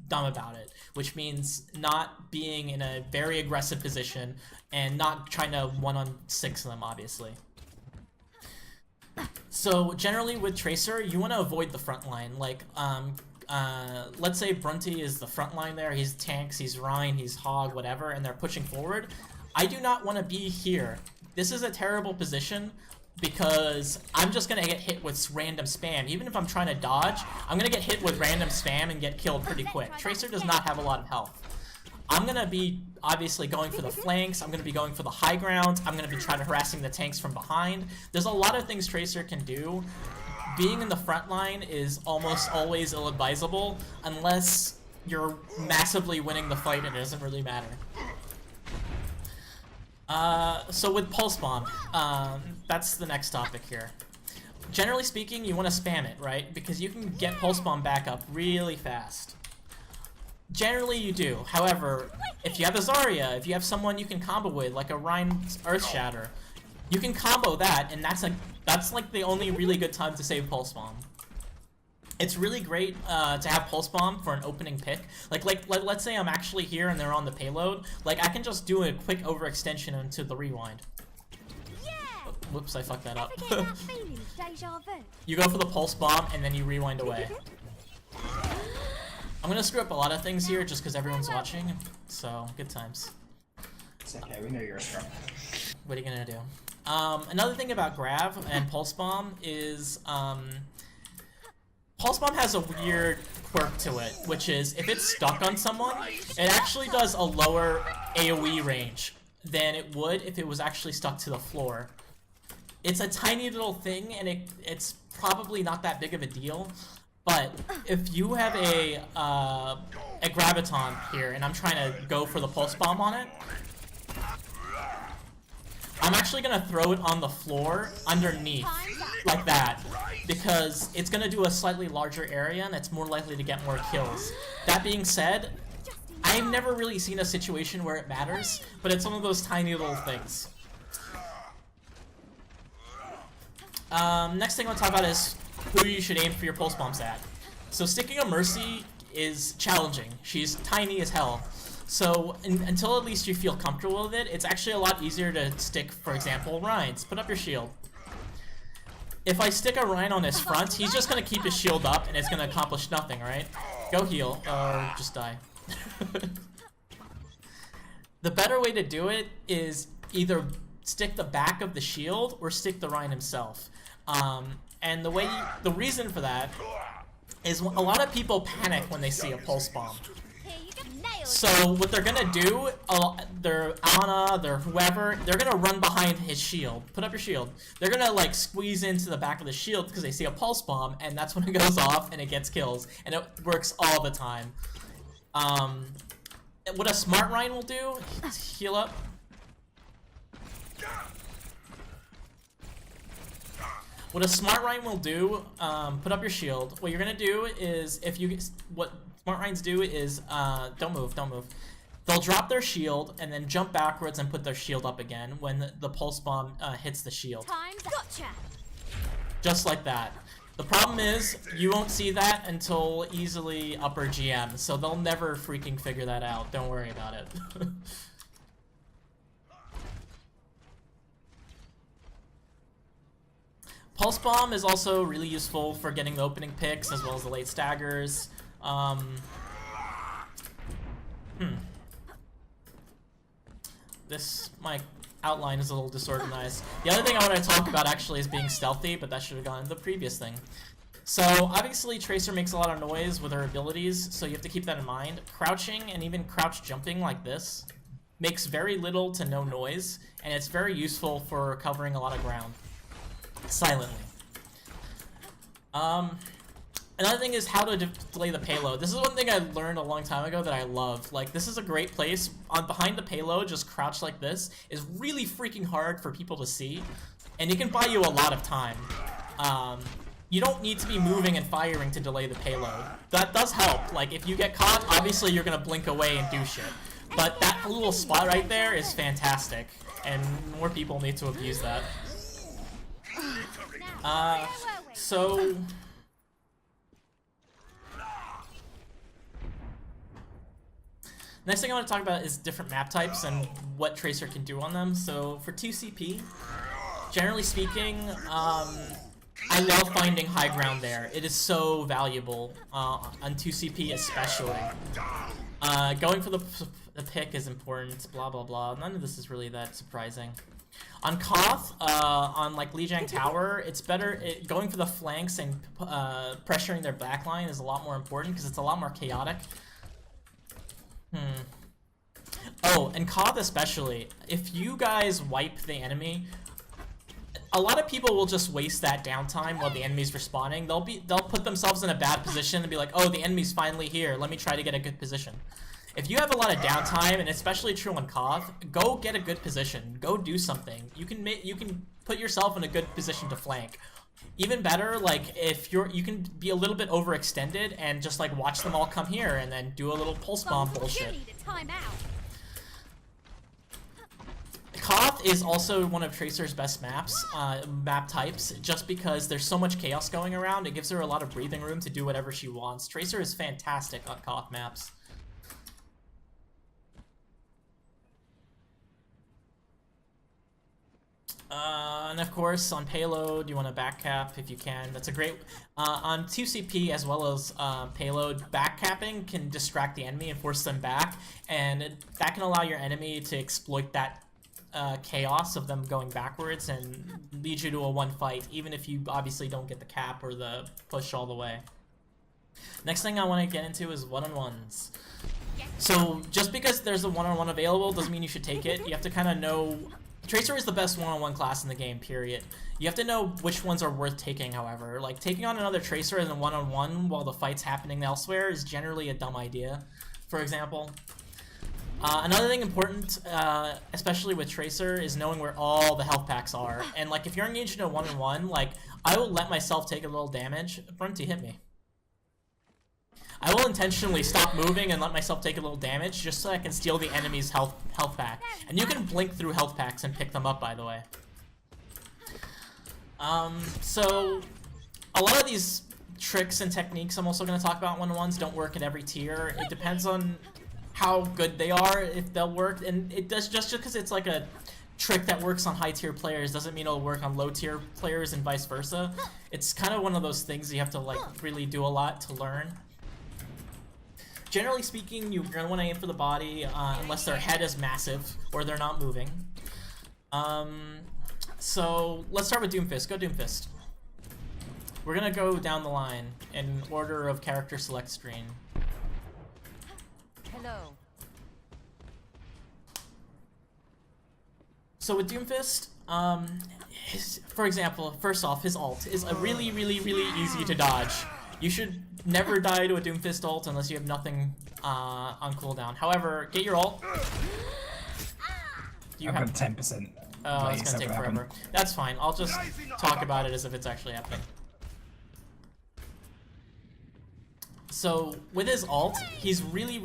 dumb about it, which means not being in a very aggressive position and not trying to 1-on-6 them, obviously. So generally with Tracer, you want to avoid the front line. Like, let's say Brunty is the front line there. He's tanks, he's Rhine, he's Hog, whatever, and they're pushing forward. I do not want to be here. This is a terrible position, because I'm just going to get hit with random spam. Even if I'm trying to dodge, I'm going to get hit with random spam and get killed pretty quick. Tracer does not have a lot of health. I'm going to be obviously going for the flanks, I'm going to be going for the high ground, I'm going to be trying to harassing the tanks from behind. There's a lot of things Tracer can do. Being in the front line is almost always ill-advisable, unless you're massively winning the fight and it doesn't really matter. So with Pulse Bomb, that's the next topic here. Generally speaking, you want to spam it, right? Because you can get Pulse Bomb back up really fast. Generally you do. However, if you have a Zarya, if you have someone you can combo with, like a Rhine's Earth Shatter, you can combo that, and that's like the only really good time to save Pulse Bomb. It's really great to have Pulse Bomb for an opening pick. Like let's say I'm actually here and they're on the payload. Like I can just do a quick overextension into the rewind. Yeah. Oh, whoops, I fucked that up. Ever get that feeling of deja vu? You go for the Pulse Bomb and then you rewind away. I'm gonna screw up a lot of things here just because everyone's watching, so good times. It's okay, we know you're a scrum. What are you gonna do? Another thing about Grav and Pulse Bomb is Pulse Bomb has a weird quirk to it, which is if it's stuck on someone, it actually does a lower AoE range than it would if it was actually stuck to the floor. It's a tiny little thing, and it's probably not that big of a deal, but if you have a Graviton here, and I'm trying to go for the Pulse Bomb on it, I'm actually gonna throw it on the floor underneath, like that, because because it's going to do a slightly larger area and it's more likely to get more kills. That being said, I've never really seen a situation where it matters, but it's one of those tiny little things. Next thing I want to talk about is who you should aim for your pulse bombs at. So sticking a Mercy is challenging. She's tiny as hell. So until at least you feel comfortable with it, it's actually a lot easier to stick, for example, Ryan's. Put up your shield. If I stick a Ryan on his front, he's just going to keep his shield up and it's going to accomplish nothing, right? Go heal, or just die. The better way to do it is either stick the back of the shield or stick the Ryan himself. And the reason for that is a lot of people panic when they see a pulse bomb. So what they're gonna do, their Ana, their whoever, they're gonna run behind his shield. Put up your shield. They're gonna like squeeze into the back of the shield because they see a pulse bomb, and that's when it goes off and it gets kills, and it works all the time. What a smart Ryan will do, heal up. What a smart Ryan will do, put up your shield. What you're gonna do is, what smart Ryans do is, don't move. They'll drop their shield and then jump backwards and put their shield up again when the pulse bomb hits the shield. Gotcha. Just like that. The problem is, you won't see that until easily upper GM, so they'll never freaking figure that out. Don't worry about it. Pulse Bomb is also really useful for getting the opening picks as well as the late staggers. My outline is a little disorganized. The other thing I want to talk about actually is being stealthy, but that should have gone into the previous thing. So obviously Tracer makes a lot of noise with her abilities, so you have to keep that in mind. Crouching and even crouch jumping like this makes very little to no noise, and it's very useful for covering a lot of ground silently. Another thing is how to delay the payload. This is one thing I learned a long time ago that I love. Like, this is a great place. Behind the payload, just crouch like this is really freaking hard for people to see, and it can buy you a lot of time. You don't need to be moving and firing to delay the payload. That does help. Like, if you get caught, obviously you're gonna blink away and do shit. But that little spot right there is fantastic, and more people need to abuse that. So... next thing I want to talk about is different map types and what Tracer can do on them. So for 2CP, generally speaking, I love finding high ground there. It is so valuable, on 2CP especially. Going for the pick is important, blah blah blah. None of this is really that surprising. On Koth, on like Lijiang Tower, it's better, going for the flanks and pressuring their backline is a lot more important because it's a lot more chaotic. Oh, and Koth especially, if you guys wipe the enemy, a lot of people will just waste that downtime while the enemy's respawning. They'll put themselves in a bad position and be like, oh, the enemy's finally here, let me try to get a good position. If you have a lot of downtime, and especially true on Koth, go get a good position. Go do something. You can put yourself in a good position to flank. Even better, like, if you can be a little bit overextended and just like watch them all come here and then do a little pulse bomb bullshit. Koth is also one of Tracer's best map types, just because there's so much chaos going around. It gives her a lot of breathing room to do whatever she wants. Tracer is fantastic on Koth maps. And of course, on payload, you want to backcap if you can. That's a great... on 2CP as well as payload, backcapping can distract the enemy and force them back, and that can allow your enemy to exploit that chaos of them going backwards and lead you to a one fight, even if you obviously don't get the cap or the push all the way. Next thing I want to get into is one-on-ones. So just because there's a one-on-one available doesn't mean you should take it. You have to kind of know... Tracer is the best one-on-one class in the game, period. You have to know which ones are worth taking, however. Like, taking on another Tracer in a one-on-one while the fight's happening elsewhere is generally a dumb idea, for example. Another thing important, especially with Tracer, is knowing where all the health packs are. And like, if you're engaged in a 1-on-1, like, I will let myself take a little damage. Brunty, hit me. I will intentionally stop moving and let myself take a little damage just so I can steal the enemy's health pack. And you can blink through health packs and pick them up, by the way. So a lot of these tricks and techniques I'm also going to talk about in 1-on-1s don't work at every tier. It depends on how good they are, if they'll work, and it does just because it's like a trick that works on high tier players doesn't mean it'll work on low tier players and vice versa. It's kind of one of those things you have to like really do a lot to learn. Generally speaking, you're going to want to aim for the body unless their head is massive or they're not moving. So let's start with Doomfist. Go Doomfist. We're going to go down the line in order of character select screen. Hello. So with Doomfist, for example, first off, his ult is a really easy to dodge. You should never die to a Doomfist ult unless you have nothing on cooldown. However, get your ult. I've got 10%. Oh, it's gonna take forever. That's fine. I'll just talk about it as if it's actually happening. So with his ult, he's really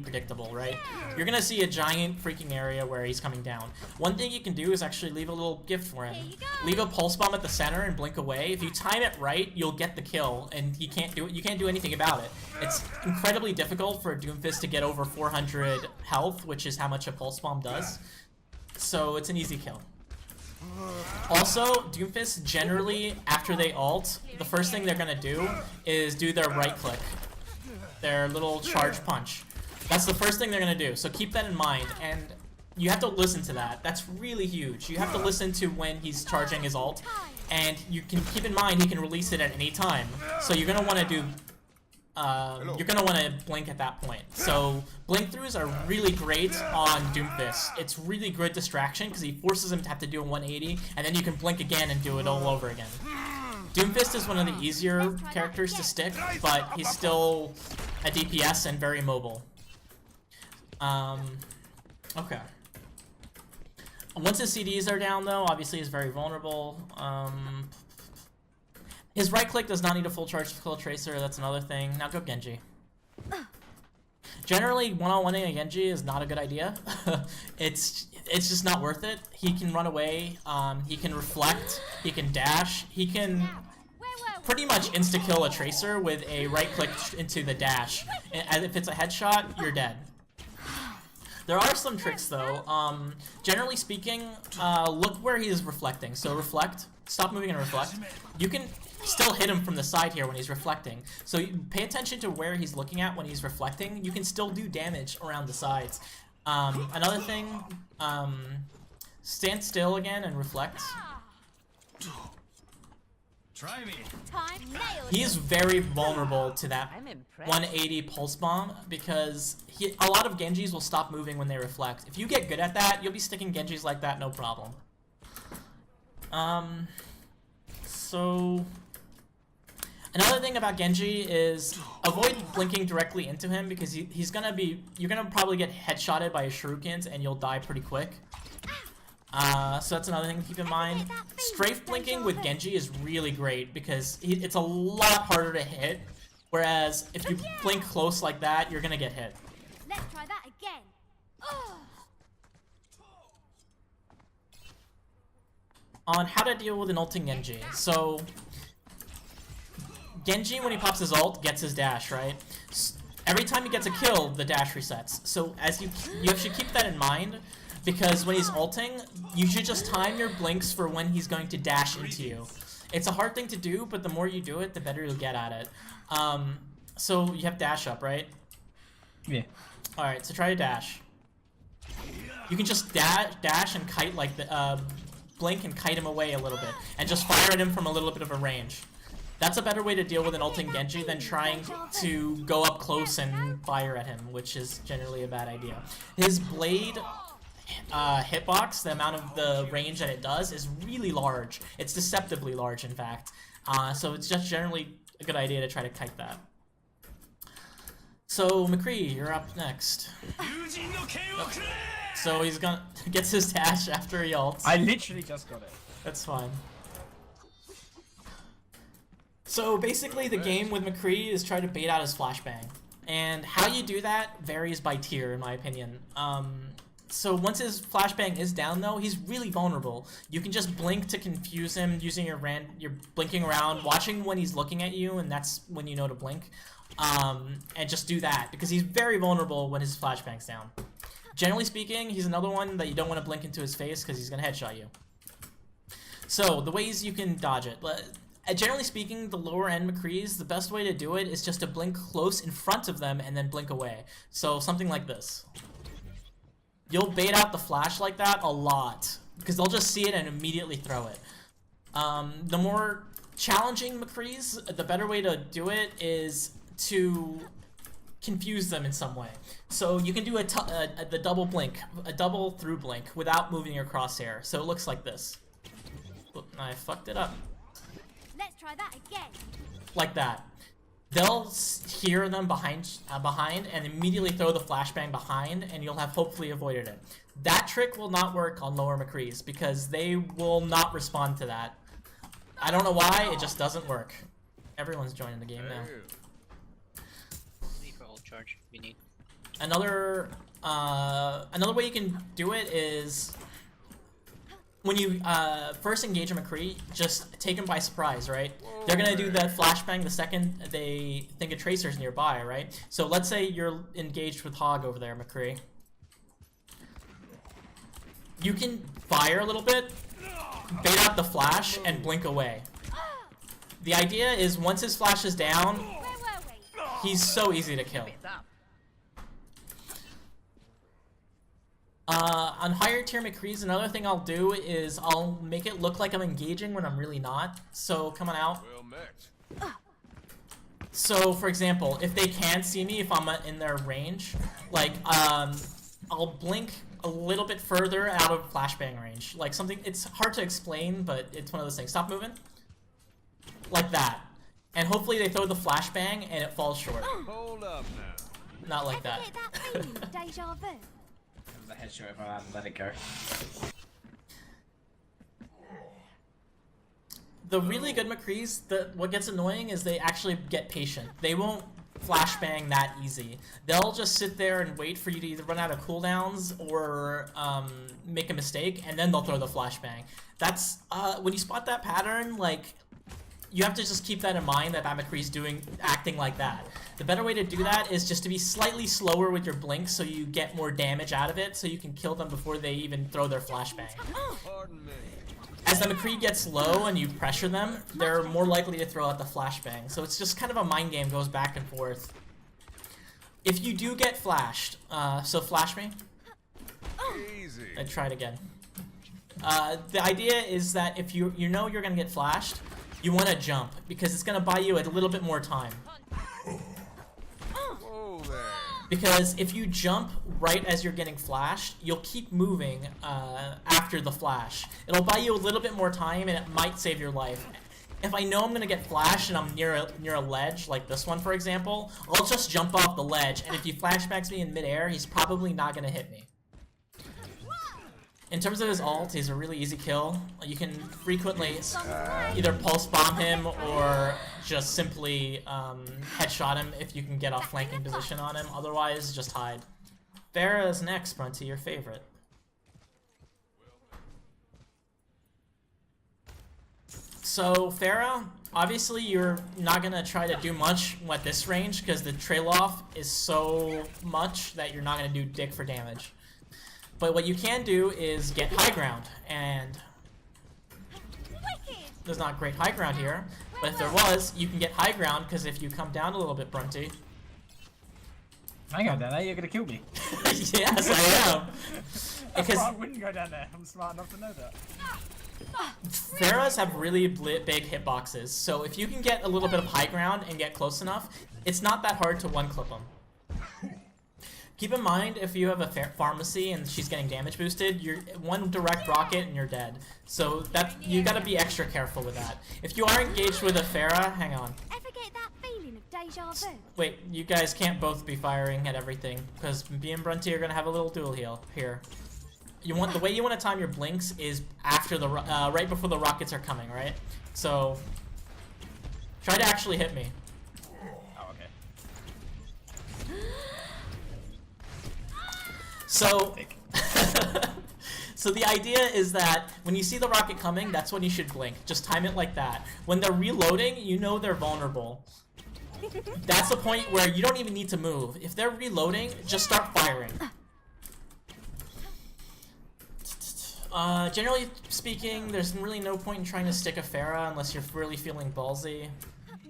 predictable, right? You're gonna see a giant freaking area where he's coming down. One thing you can do is actually leave a little gift for him. Leave a pulse bomb at the center and blink away. If you time it right, you'll get the kill, and he can't do it. You can't do anything about it. It's incredibly difficult for a Doomfist to get over 400 health, which is how much a pulse bomb does. So it's an easy kill. Also, Doomfists generally, after they ult, the first thing they're gonna do is do their right click. Their little charge punch. That's the first thing they're gonna do, so keep that in mind, and you have to listen to that. That's really huge. You have to listen to when he's charging his ult, and you can keep in mind he can release it at any time. So you're gonna wanna do you're gonna want to blink at that point. So blink throughs are really great on Doomfist. It's really good distraction because he forces him to have to do a 180, and then you can blink again and do it all over again. Doomfist is one of the easier characters to stick, but he's still a DPS and very mobile. Okay. Once his CDs are down, though, obviously he's very vulnerable. His right click does not need a full charge to kill a Tracer, that's another thing. Now go Genji. Generally, one-on-one-ing a Genji is not a good idea. It's just not worth it. He can run away, he can reflect, he can dash, he can pretty much insta-kill a Tracer with a right click into the dash. And if it's a headshot, you're dead. There are some tricks though. Generally speaking, look where he is reflecting. So reflect, stop moving and reflect. You can still hit him from the side here when he's reflecting. So you pay attention to where he's looking at when he's reflecting. You can still do damage around the sides. Another thing, stand still again and reflect. Try me. He is very vulnerable to that 180 pulse bomb because a lot of Genjis will stop moving when they reflect. If you get good at that, you'll be sticking Genjis like that, no problem. So another thing about Genji is avoid blinking directly into him because you're gonna probably get headshotted by his shurikens and you'll die pretty quick. So that's another thing to keep in mind. Strafe blinking with Genji is really great because it's a lot harder to hit, whereas if you blink close like that, you're gonna get hit. Let's try that again. On how to deal with an ulting Genji. So Genji, when he pops his ult, gets his dash, right? Every time he gets a kill, the dash resets. So as you should keep that in mind, because when he's ulting, you should just time your blinks for when he's going to dash into you. It's a hard thing to do, but the more you do it, the better you'll get at it. So you have dash up, right? Yeah. Alright, so try to dash. You can just dash and kite like the, blink and kite him away a little bit, and just fire at him from a little bit of a range. That's a better way to deal with an ulting Genji than trying to go up close and fire at him, which is generally a bad idea. His blade hitbox, the amount of the range that it does, is really large. It's deceptively large, in fact. So it's just generally a good idea to try to kite that. So McCree, you're up next. So he's gonna gets his dash after he ults. I literally just got it. That's fine. So basically the game with McCree is try to bait out his flashbang. And how you do that varies by tier in my opinion. So once his flashbang is down though, he's really vulnerable. You can just blink to confuse him using your blinking around, watching when he's looking at you, and that's when you know to blink. And just do that, because he's very vulnerable when his flashbang's down. Generally speaking, he's another one that you don't want to blink into his face because he's going to headshot you. So, the ways you can dodge it. Generally speaking, the lower end McCrees, the best way to do it is just to blink close in front of them and then blink away. So, something like this. You'll bait out the flash like that a lot, because they'll just see it and immediately throw it. The more challenging McCrees, the better way to do it is to confuse them in some way. So you can do the double blink, a double through blink without moving your crosshair. So it looks like this. Oop, I fucked it up. Let's try that again. Like that. They'll hear them behind and immediately throw the flashbang behind, and you'll have hopefully avoided it. That trick will not work on lower McCrees because they will not respond to that. I don't know why, it just doesn't work. Everyone's joining the game now. Charge we need. Another way you can do it is when you first engage a McCree, just take them by surprise, right? They're gonna do that flashbang the second they think a Tracer's nearby, right? So let's say you're engaged with Hog over there, McCree. You can fire a little bit, bait out the flash, and blink away. The idea is once his flash is down, he's so easy to kill. On higher tier McCrees, another thing I'll do is I'll make it look like I'm engaging when I'm really not. So, coming out. So, for example, if they can see me, if I'm in their range, like, I'll blink a little bit further out of flashbang range. Like something, it's hard to explain, but it's one of those things. Stop moving. Like that. And hopefully they throw the flashbang and it falls short. Hold up now. Not like that. Deja vu. The headshot if I hadn't let it go. The really good McCrees, what gets annoying is they actually get patient. They won't flashbang that easy. They'll just sit there and wait for you to either run out of cooldowns or make a mistake, and then they'll throw the flashbang. That's when you spot that pattern, like, you have to just keep that in mind that McCree's acting like that. The better way to do that is just to be slightly slower with your blink so you get more damage out of it so you can kill them before they even throw their flashbang. Pardon me. As the McCree gets low and you pressure them, they're more likely to throw out the flashbang. So it's just kind of a mind game, goes back and forth. If you do get flashed, so flash me. Easy. I tried again. The idea is that if you know you're gonna get flashed, you want to jump because it's gonna buy you a little bit more time. Whoa there. Because if you jump right as you're getting flashed, you'll keep moving after the flash. It'll buy you a little bit more time and it might save your life. If I know I'm gonna get flashed and I'm near a ledge, like this one for example, I'll just jump off the ledge, and if he flashbangs me in midair, he's probably not gonna hit me. In terms of his ult, he's a really easy kill. You can frequently either pulse bomb him or just simply headshot him if you can get a flanking position on him. Otherwise, just hide. Farah is next, Brunty, your favorite. So, Farah, obviously you're not going to try to do much at this range because the trail-off is so much that you're not going to do dick for damage. But what you can do is get high ground, and there's not great high ground here, but if there was, you can get high ground because if you come down a little bit, Brunty. I go down there, you're gonna kill me. Yes, I am. Because I wouldn't go down there, I'm smart enough to know that. Pharahs have really big hitboxes, so if you can get a little bit of high ground and get close enough, it's not that hard to one-clip them. Keep in mind, if you have a pharmacy and she's getting damage boosted, you're one direct rocket and you're dead. So that you gotta be extra careful with that. If you are engaged with a Pharah, hang on. Ever get that feeling of Deja vu. Wait, you guys can't both be firing at everything, because me and Brunty are gonna have a little duel heal here. You want the way you want to time your blinks is after the right before the rockets are coming, right? So try to actually hit me. Oh, okay. So so the idea is that when you see the rocket coming, that's when you should blink. Just time it like that. When they're reloading, you know they're vulnerable. That's the point where you don't even need to move. If they're reloading, just start firing. Generally speaking, there's really no point in trying to stick a Pharah unless you're really feeling ballsy.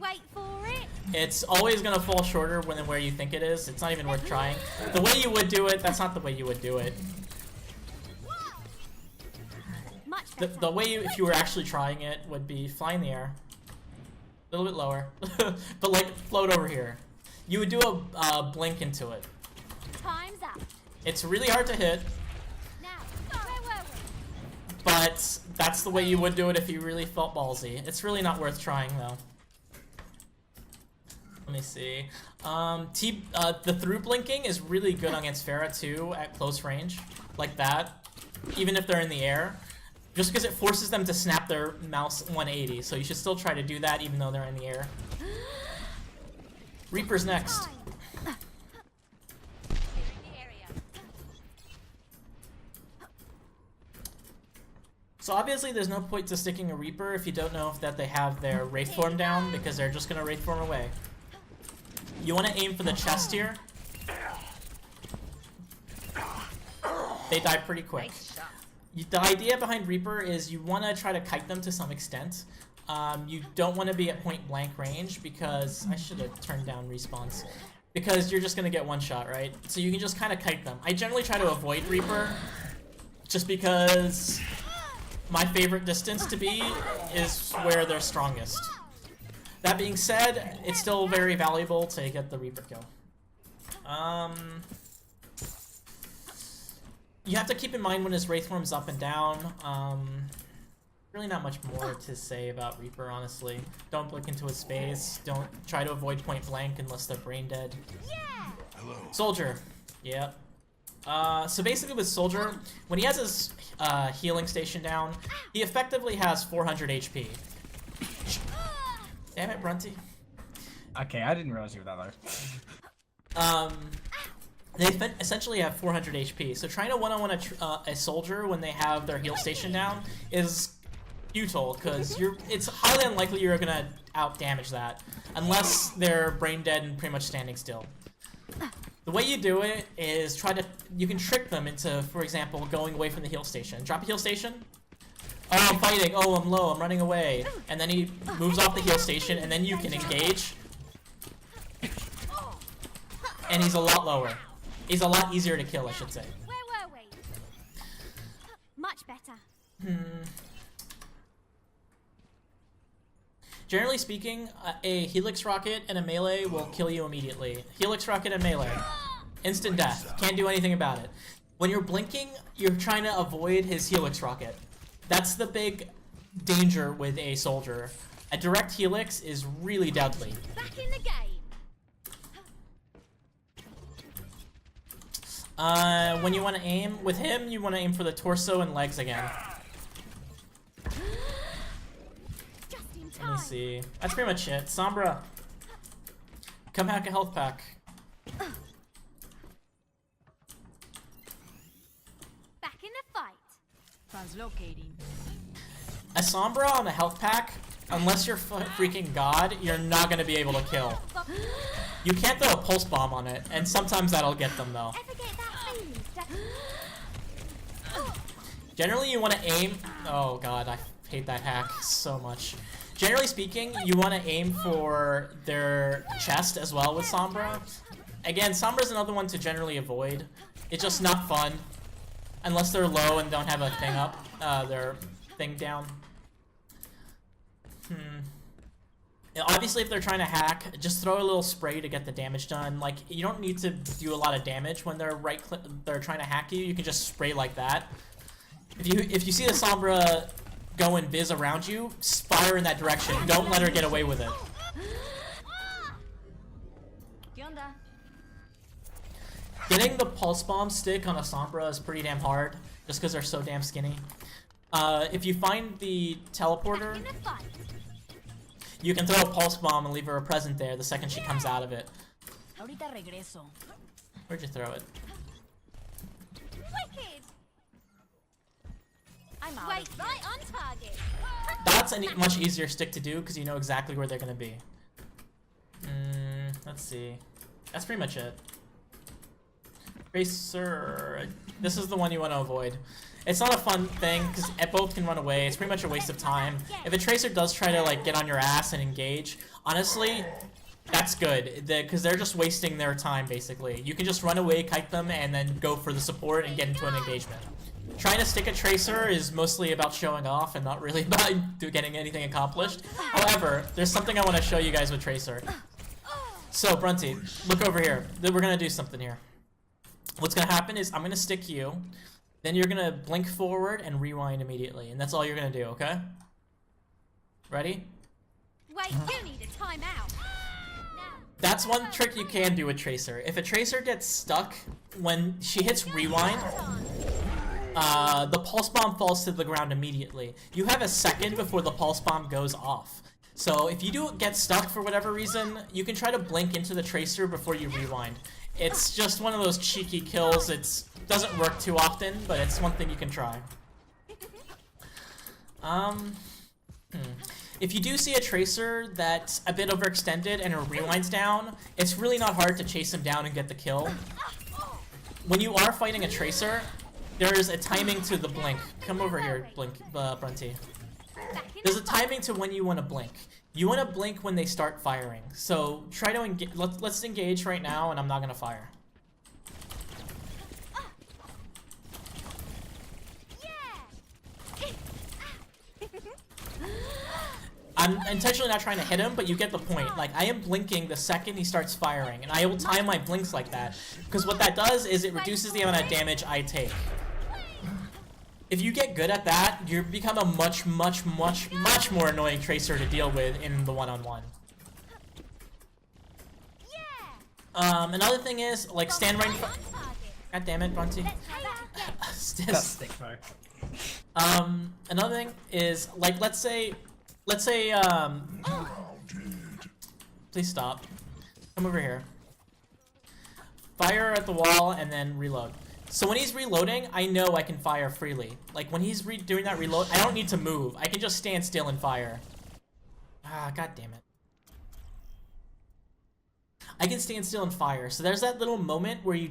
Wait for it. It's always gonna fall shorter than where you think it is. It's not even worth trying. The way you would do it, that's not the way you would do it. Much The, better. the way you, if you were actually trying it, would be fly in the air. A little bit lower. But like, float over here. You would do a blink into it. Time's up. It's really hard to hit, Now, where were we? but that's the way you would do it if you really felt ballsy. It's really not worth trying though. Let me see. The through blinking is really good against Pharah too at close range, like that. Even if they're in the air, just because it forces them to snap their mouse 180. So you should still try to do that even though they're in the air. Reaper's next. Clearing the area. So obviously there's no point to sticking a Reaper if you don't know if that they have their Wraith form down, because they're just gonna Wraith form away. You want to aim for the chest here. They die pretty quick. The idea behind Reaper is you want to try to kite them to some extent. You don't want to be at point blank range because I should have turned down respawns. Because you're just gonna get one shot, right? So you can just kind of kite them. I generally try to avoid Reaper, just because my favorite distance to be is where they're strongest. That being said, it's still very valuable to get the Reaper kill. You have to keep in mind when his Wraith form's up and down. Really not much more to say about Reaper, honestly. Don't blink into his face. Don't try to avoid point blank unless they're brain dead. Soldier. Yep. So basically with Soldier, when he has his healing station down, he effectively has 400 HP. Damn it, Brunty. Okay, I didn't realize you were that low. They essentially have 400 HP, so trying to one-on-one a soldier when they have their heal station down is futile, because it's highly unlikely you're gonna out-damage that, unless they're brain dead and pretty much standing still. The way you do it is you can trick them into, for example, going away from the heal station. Drop a heal station. Oh, I'm fighting. Oh, I'm low. I'm running away. And then he moves off the heal station, and then you can engage. And he's a lot lower. He's a lot easier to kill, I should say. Where were we? Much better. Generally speaking, a Helix Rocket and a melee will kill you immediately. Helix Rocket and melee. Instant death. Can't do anything about it. When you're blinking, you're trying to avoid his Helix Rocket. That's the big danger with a soldier. A direct Helix is really deadly. Back in the game. When you want to aim, with him, you want to aim for the torso and legs again. Just in Let time. me see. That's pretty much it. Sombra. Come hack a health pack. Back in the fight. Translocating. A Sombra on a health pack, unless you're freaking God, you're not going to be able to kill. You can't throw a pulse bomb on it, and sometimes that'll get them though. Ever get that feeling? Generally you want to aim... Oh god, I hate that hack so much. Generally speaking, you want to aim for their chest as well with Sombra. Again, Sombra's another one to generally avoid. It's just not fun. Unless they're low and don't have a thing up, their thing down. Obviously, if they're trying to hack, just throw a little spray to get the damage done. Like, you don't need to do a lot of damage when they're they're trying to hack you. You can just spray like that. If you see the Sombra go and viz around you, fire in that direction. Don't let her get away with it. ¿Qué onda? Getting the pulse bomb stick on a Sombra is pretty damn hard, just because they're so damn skinny. If you find the teleporter, In a fight. you can throw a pulse bomb and leave her a present there the second she comes out of it. Ahorita regreso. Where'd you throw it? Wicked. I'm out. Wait, right on target. That's a much easier stick to do because you know exactly where they're gonna be. Let's see. That's pretty much it. Tracer. This is the one you want to avoid. It's not a fun thing because both can run away. It's pretty much a waste of time. If a Tracer does try to like get on your ass and engage, honestly, that's good because they're just wasting their time basically. You can just run away, kite them, and then go for the support and get into an engagement. Trying to stick a Tracer is mostly about showing off and not really about getting anything accomplished. However, there's something I want to show you guys with Tracer. So, Brunty, look over here. We're gonna do something here. What's gonna happen is I'm gonna stick you, then you're gonna blink forward and rewind immediately, and that's all you're gonna do, okay? Ready? Wait, you need a timeout. Now. That's one trick you can do with Tracer. If a Tracer gets stuck when she hits rewind, the pulse bomb falls to the ground immediately. You have a second before the pulse bomb goes off. So if you do get stuck for whatever reason, you can try to blink into the Tracer before you rewind. It's just one of those cheeky kills. It doesn't work too often, but it's one thing you can try. If you do see a Tracer that's a bit overextended and her rewind's down, it's really not hard to chase him down and get the kill. When you are fighting a Tracer, there is a timing to the blink. Come over here, Brunty. There's a timing to when you want to blink. You want to blink when they start firing. So try to engage. Let's engage right now, and I'm not gonna fire. I'm intentionally not trying to hit him, but you get the point. Like, I am blinking the second he starts firing, and I will time my blinks like that. Because what that does is it reduces the amount of damage I take. If you get good at that, you become a much more annoying Tracer to deal with in the one-on-one. Another thing is, like, stand right in front. God damn it, Brunty. That's stick though. Another thing is, like, let's say, please stop. Come over here. Fire at the wall and then reload. So when he's reloading, I know I can fire freely. Like, when he's doing that reload, I don't need to move. I can just stand still and fire. Ah, god damn it. I can stand still and fire. So there's that little moment where you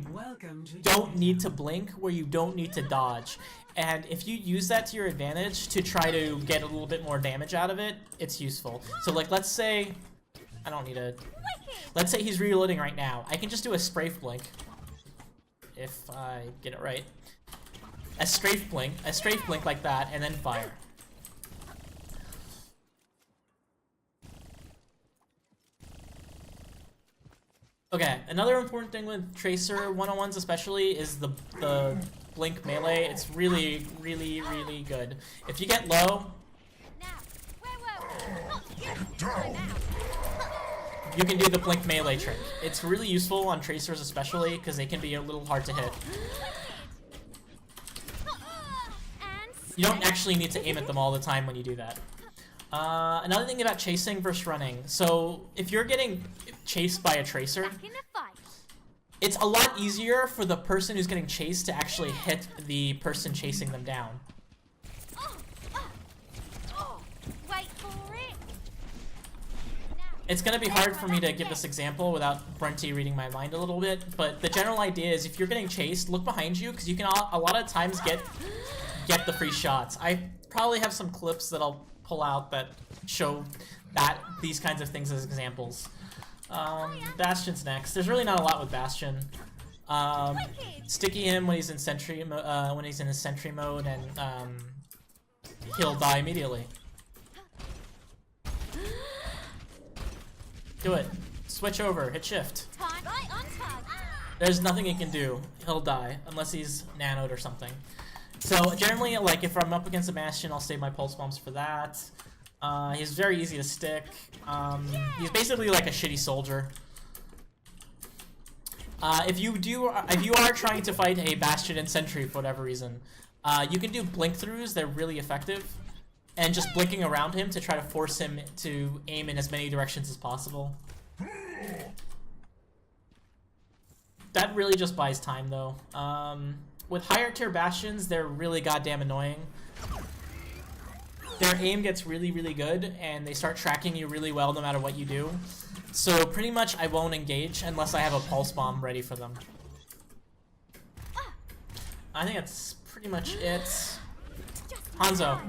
don't need to blink, where you don't need to dodge. And if you use that to your advantage to try to get a little bit more damage out of it, it's useful. So, like, let's say... I don't need a... Let's say he's reloading right now. I can just do a strafe blink. If I get it right. A strafe blink like that, and then fire. Okay, another important thing with Tracer one-on-ones especially is the blink melee. It's really good. If you get low, you can do the blink melee trick. It's really useful on Tracers especially because they can be a little hard to hit. You don't actually need to aim at them all the time when you do that. Another thing about chasing versus running. So if you're getting chased by a Tracer, it's a lot easier for the person who's getting chased to actually hit the person chasing them down. It's gonna be hard for me to give this example without Brunty reading my mind a little bit, but the general idea is if you're getting chased, look behind you, because you can a lot of times get the free shots. I probably have some clips that I'll pull out that show these kinds of things as examples. Bastion's next. There's really not a lot with Bastion. Sticky him when he's in sentry his sentry mode, and he'll die immediately. Do it. Switch over. Hit shift. There's nothing he can do. He'll die unless he's nanoed or something. So generally, like, if I'm up against a Bastion, I'll save my pulse bombs for that. He's very easy to stick. He's basically like a shitty soldier. If you are trying to fight a Bastion and Sentry for whatever reason, you can do blink throughs. They're really effective, and just blinking around him to try to force him to aim in as many directions as possible. That really just buys time, though. With higher tier Bastions, they're really goddamn annoying. Their aim gets really, really good, and they start tracking you really well no matter what you do. So pretty much I won't engage unless I have a pulse bomb ready for them. I think that's pretty much it. Hanzo.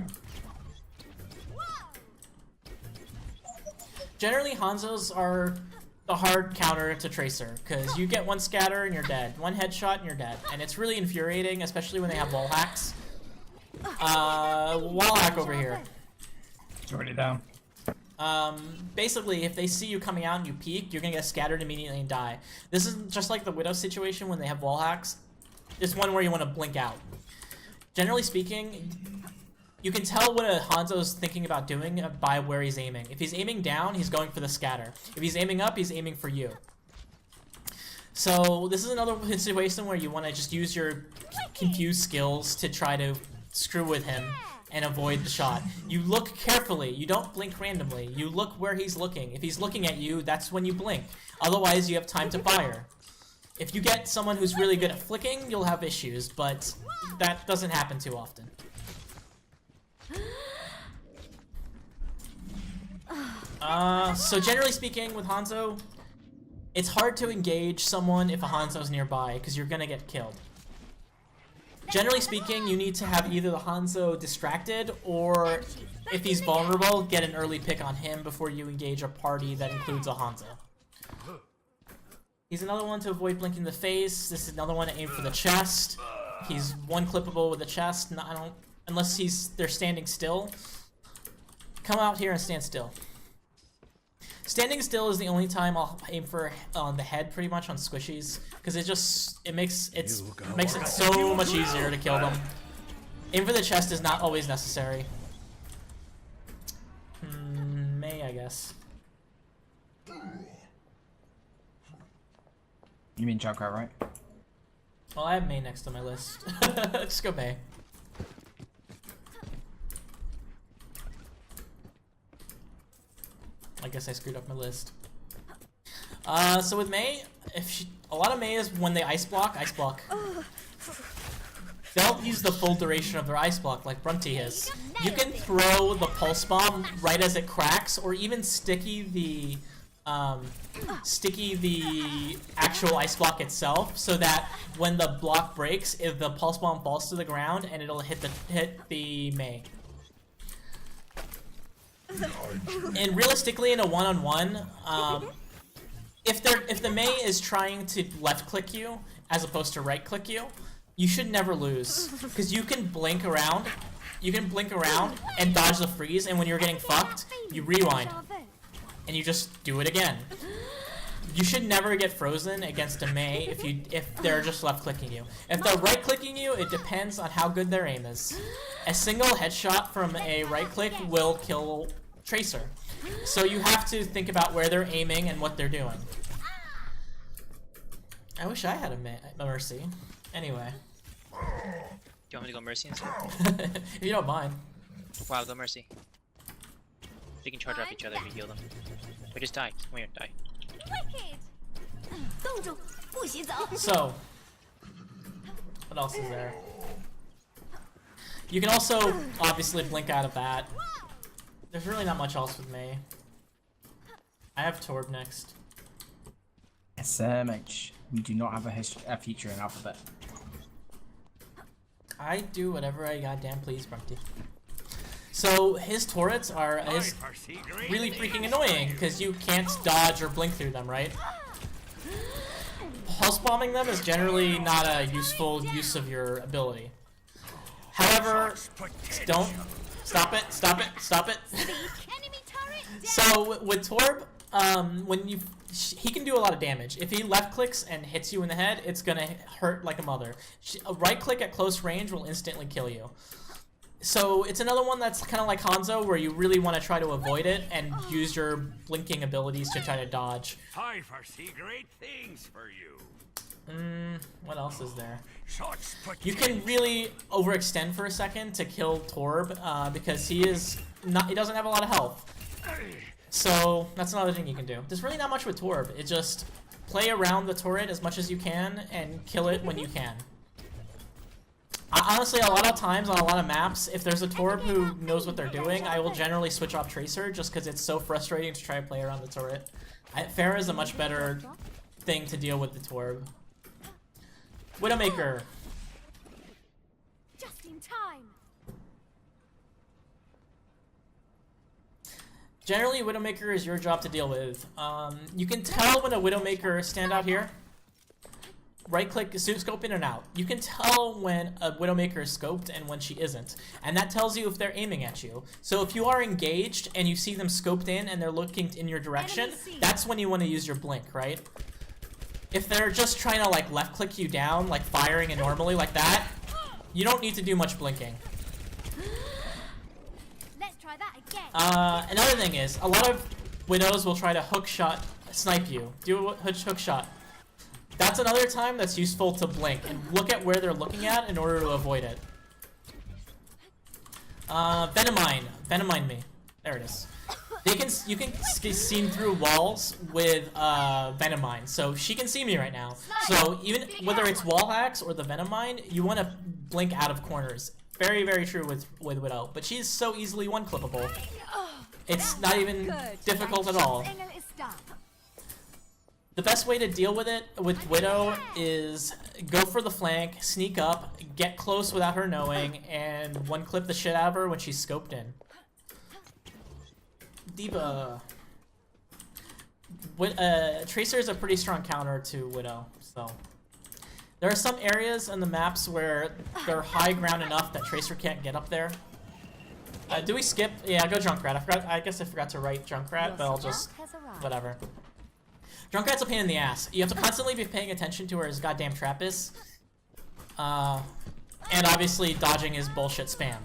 Generally, Hanzos are the hard counter to Tracer, because you get one scatter and you're dead. One headshot and you're dead. And it's really infuriating, especially when they have wall hacks. Wall hack over here. It's already down. Basically, if they see you coming out and you peek, you're gonna get scattered immediately and die. This is just like the Widow situation when they have wall hacks. It's one where you want to blink out. Generally speaking, you can tell what a Hanzo's thinking about doing by where he's aiming. If he's aiming down, he's going for the scatter. If he's aiming up, he's aiming for you. So this is another situation where you want to just use your confused skills to try to screw with him and avoid the shot. You look carefully. You don't blink randomly. You look where he's looking. If he's looking at you, that's when you blink. Otherwise, you have time to fire. If you get someone who's really good at flicking, you'll have issues, but that doesn't happen too often. So generally speaking, with Hanzo, it's hard to engage someone if a Hanzo's nearby, because you're gonna get killed. Generally speaking, you need to have either the Hanzo distracted, or if he's vulnerable, get an early pick on him before you engage a party that includes a Hanzo. He's another one to avoid blinking the face. This is another one to aim for the chest. He's one clippable with the chest. No, I don't, unless they're standing still. Come out here and stand still. Standing still is the only time I'll aim for on the head, pretty much on squishies, because it makes it so much easier to kill them. Aim for the chest is not always necessary. May, I guess. You mean Junkrat, right? Well, I have May next on my list. Just go May. I guess I screwed up my list. So with May, a lot of May is when they ice block. They'll use the full duration of their ice block, like Brunty is. You can throw the pulse bomb right as it cracks, or even sticky the actual ice block itself, so that when the block breaks, if the pulse bomb falls to the ground, and it'll hit the May. And realistically, in a one-on-one, if the May is trying to left-click you as opposed to right-click you, you should never lose, because you can blink around. You can blink around and dodge the freeze, and when you're getting fucked, you rewind, and you just do it again. You should never get frozen against a May if they're just left-clicking you. If they're right-clicking you, it depends on how good their aim is. A single headshot from a right-click will kill Tracer. So you have to think about where they're aiming and what they're doing. I wish I had a Mercy. Anyway. Do you want me to go Mercy instead? If you don't mind. Wow, go Mercy. They can charge off each other if you heal them. We just die. Come here, die. So, what else is there? You can also obviously blink out of that. There's really not much else with May. I have Torb next. SMH. We do not have a feature in Alphabet. I do whatever I goddamn please, Brunty. So his turrets are really freaking annoying because you can't dodge or blink through them, right? Pulse bombing them is generally not a useful use of your ability. However, don't stop it. So with Torb, he can do a lot of damage. If he left clicks and hits you in the head, it's gonna hurt like a mother. A right click at close range will instantly kill you. So it's another one that's kind of like Hanzo, where you really want to try to avoid it and use your blinking abilities to try to dodge. I foresee great things for you. What else is there? Such You can really overextend for a second to kill Torb, because he doesn't have a lot of health. So that's another thing you can do. There's really not much with Torb. It just play around the turret as much as you can and kill it when you can. Honestly, a lot of times on a lot of maps, if there's a Torb who knows what they're doing, I will generally switch off Tracer just because it's so frustrating to try to play around the turret. Pharah is a much better thing to deal with the Torb. Widowmaker. Just in time. Generally, Widowmaker is your job to deal with. You can tell when a Widowmaker stand out here. Right click, scope in and out. You can tell when a Widowmaker is scoped and when she isn't. And that tells you if they're aiming at you. So if you are engaged and you see them scoped in and they're looking in your direction, that's when you want to use your blink, right? If they're just trying to like left click you down, like firing it normally like that, you don't need to do much blinking. Let's try that again. Another thing is, a lot of Widows will try to hook shot, snipe you. Do a hook shot. That's another time that's useful to blink and look at where they're looking at in order to avoid it. Venomine me. There it is. You can see through walls with Venomine, so she can see me right now. So even whether it's wall hacks or the Venomine, you want to blink out of corners. Very, very true with Widow, but she's so easily one-clippable. It's not even difficult at all. The best way to deal with it with Widow is go for the flank, sneak up, get close without her knowing, and one-clip the shit out of her when she's scoped in. D.Va. Tracer is a pretty strong counter to Widow, so. There are some areas in the maps where they're high ground enough that Tracer can't get up there. Do we skip? Yeah, go Junkrat. I guess I forgot to write Junkrat, but I'll just... whatever. Junkrat's a pain in the ass. You have to constantly be paying attention to where his goddamn trap is. And obviously dodging his bullshit spam.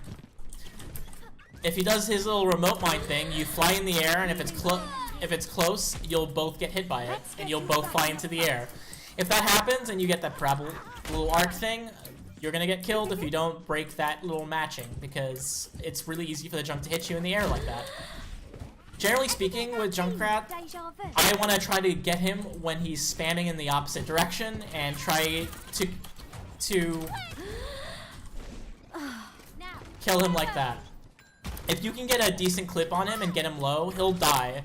If he does his little remote mine thing, you fly in the air, and if it's close, you'll both get hit by it, and you'll both fly into the air. If that happens and you get that little arc thing, you're gonna get killed if you don't break that little matching, because it's really easy for the junk to hit you in the air like that. Generally speaking, with Junkrat, I want to try to get him when he's spamming in the opposite direction and try to kill him like that. If you can get a decent clip on him and get him low, he'll die.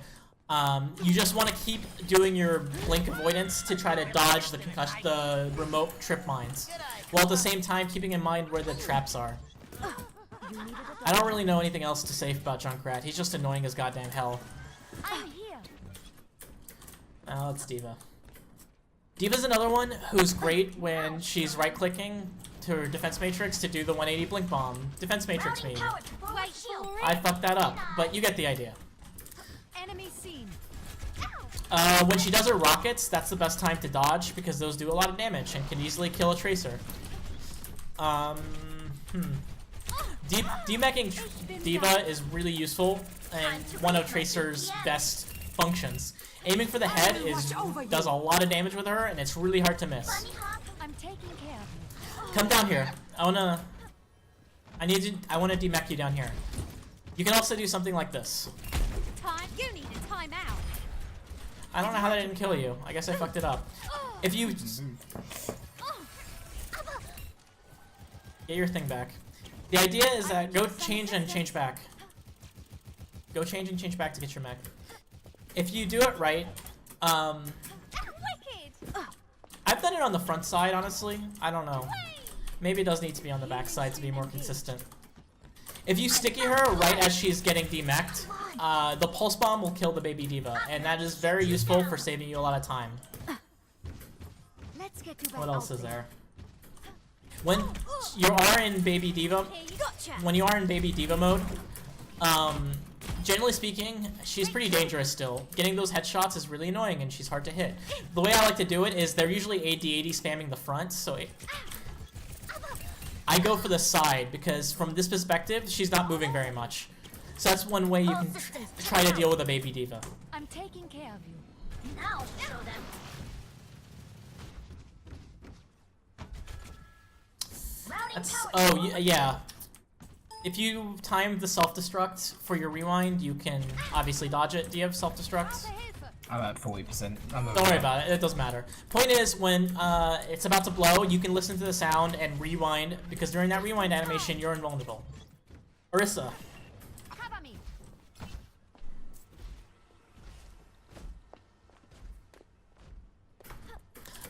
You just want to keep doing your blink avoidance to try to dodge the remote trip mines, while at the same time keeping in mind where the traps are. I don't really know anything else to say about Junkrat. He's just annoying as goddamn hell. I'm here. Now it's D.Va. D.Va's another one who's great when she's right-clicking to her defense matrix to do the 180 blink bomb. Defense matrix me. I fucked that up, but you get the idea. Enemy seen. When she does her rockets, that's the best time to dodge because those do a lot of damage and can easily kill a tracer. Demeching D.Va is really useful and one of Tracer's best functions. Aiming for the head does a lot of damage with her, and it's really hard to miss. I'm taking care of you. Come down here. I wanna demech you down here. You can also do something like this. You need a timeout. I don't know how that didn't kill you. I guess I fucked it up. If you get your thing back. The idea is that go change and change back. Go change and change back to get your mech. If you do it right, I've done it on the front side, honestly. I don't know. Maybe it does need to be on the back side to be more consistent. If you sticky her right as she's getting demeched, the pulse bomb will kill the baby D.Va, and that is very useful for saving you a lot of time. What else is there? When you are in baby D.Va, mode, generally speaking, she's pretty dangerous still. Getting those headshots is really annoying and she's hard to hit. The way I like to do it is they're usually AD-80 spamming the front, so I go for the side because from this perspective, she's not moving very much. So that's one way you can try to deal with a baby diva. I'm taking care of you. Now show them. Routing That's power. yeah. If you time the self-destruct for your rewind, you can obviously dodge it. Do you have self-destruct? I'm at 40%. Don't worry about it. It doesn't matter. Point is, when it's about to blow, you can listen to the sound and rewind, because during that rewind animation, you're invulnerable. Orisa. Cover me.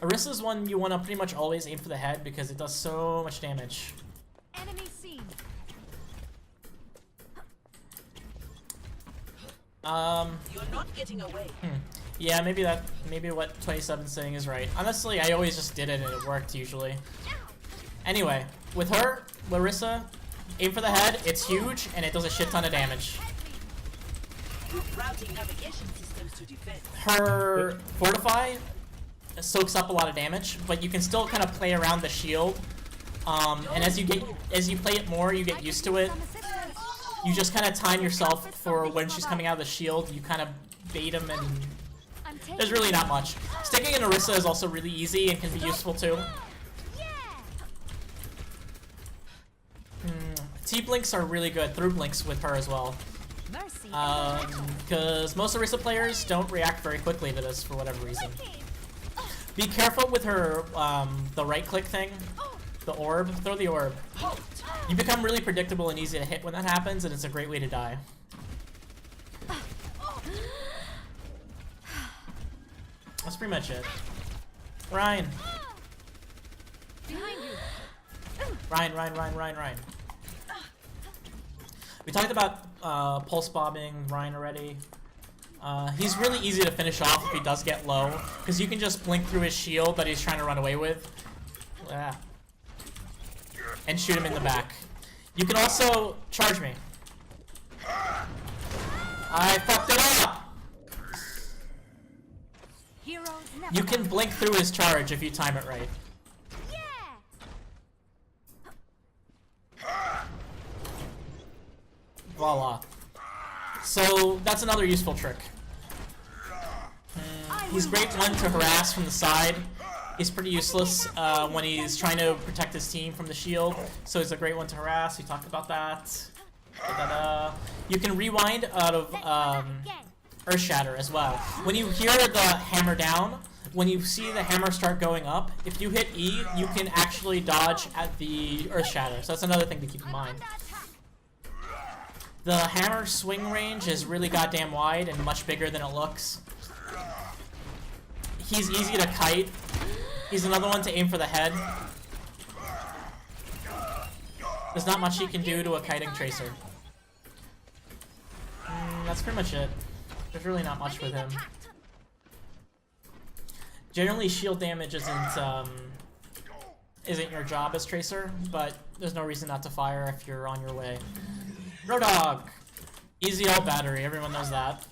Orisa's one you want to pretty much always aim for the head because it does so much damage. Enemy seen. You're not getting away. Yeah, maybe what 27's saying is right. Honestly, I always just did it and it worked usually. Anyway, with her, Larissa, aim for the head, it's huge, and it does a shit ton of damage. Routing navigation systems to defend. Her Fortify soaks up a lot of damage, but you can still kind of play around the shield. And as you play it more, you get used to it. You just kind of time yourself for when she's coming out of the shield. You kind of bait him, and there's really not much. Sticking in Orisa is also really easy and can be useful too. T-blinks are really good. Through blinks with her as well. Because most Orisa players don't react very quickly to this for whatever reason. Be careful with her, the right-click thing. The orb. Throw the orb. You become really predictable and easy to hit when that happens, and it's a great way to die. That's pretty much it. Ryan. Behind you. Ryan. We talked about pulse bombing Ryan already. He's really easy to finish off if he does get low, because you can just blink through his shield that he's trying to run away with. And shoot him in the back. You can also charge me. I fucked it up! You can blink through his charge if you time it right. Voila. So that's another useful trick. He's great one to harass from the side. He's pretty useless when he's trying to protect his team from the shield, so he's a great one to harass. We talked about that. You can rewind out of Earth Shatter as well. When you hear the hammer down, when you see the hammer start going up, if you hit E, you can actually dodge at the Earth Shatter, so that's another thing to keep in mind. The hammer swing range is really goddamn wide and much bigger than it looks. He's easy to kite. He's another one to aim for the head. There's not much he can do to a kiting tracer. That's pretty much it. There's really not much with him. Generally, shield damage isn't your job as tracer, but there's no reason not to fire if you're on your way. Roadhog! Easy ult battery, everyone knows that.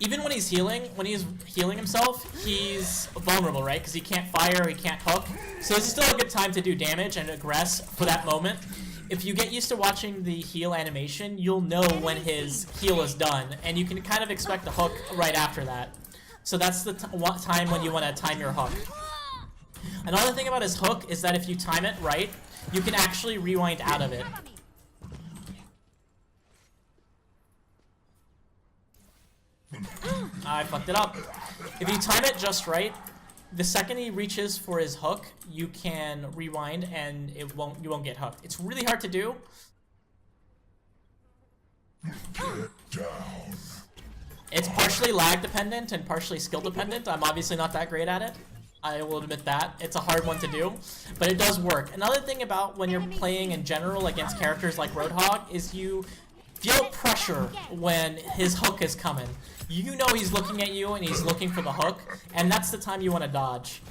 Even when he's healing himself, he's vulnerable, right? Because he can't fire, he can't hook. So this is still a good time to do damage and aggress for that moment. If you get used to watching the heal animation, you'll know when his heal is done, and you can kind of expect a hook right after that. So that's the time when you want to time your hook. Another thing about his hook is that if you time it right, you can actually rewind out of it. I fucked it up. If you time it just right, the second he reaches for his hook, you can rewind and you won't get hooked. It's really hard to do. It's partially lag dependent and partially skill dependent. I'm obviously not that great at it. I will admit that. It's a hard one to do, but it does work. Another thing about when you're playing in general against characters like Roadhog is you feel pressure when his hook is coming. You know he's looking at you and he's looking for the hook, and that's the time you want to dodge.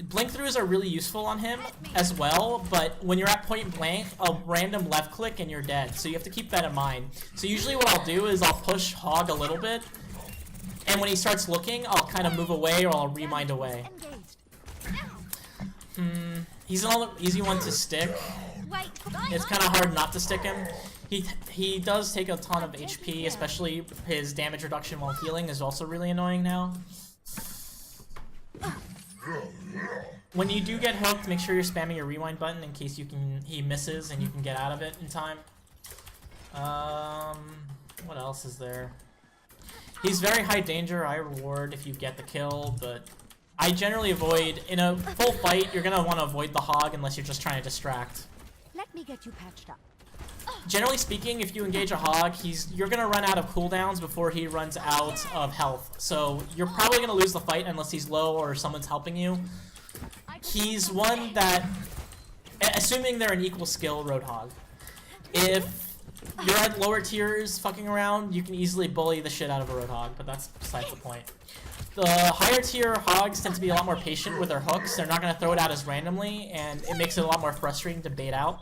Blink throughs are really useful on him as well, but when you're at point blank, a random left click and you're dead. So you have to keep that in mind. So usually what I'll do is I'll push Hog a little bit, and when he starts looking, I'll kind of move away or I'll rewind away. He's an easy one to stick. Wait, It's kind of hard not to stick him. He does take a ton of HP, especially his damage reduction while healing is also really annoying now. When you do get hooked, make sure you're spamming your rewind button in case he misses and you can get out of it in time. What else is there? He's very high danger, high reward if you get the kill, but I generally avoid, in a full fight, you're gonna want to avoid the hog unless you're just trying to distract. Let me get you patched up. Generally speaking, if you engage a hog, you're gonna run out of cooldowns before he runs out of health. So you're probably gonna lose the fight unless he's low or someone's helping you. He's one that, assuming they're an equal skill Roadhog, if you're at lower tiers fucking around, you can easily bully the shit out of a Roadhog, but that's besides the point. The higher tier hogs tend to be a lot more patient with their hooks. They're not going to throw it out as randomly, and it makes it a lot more frustrating to bait out.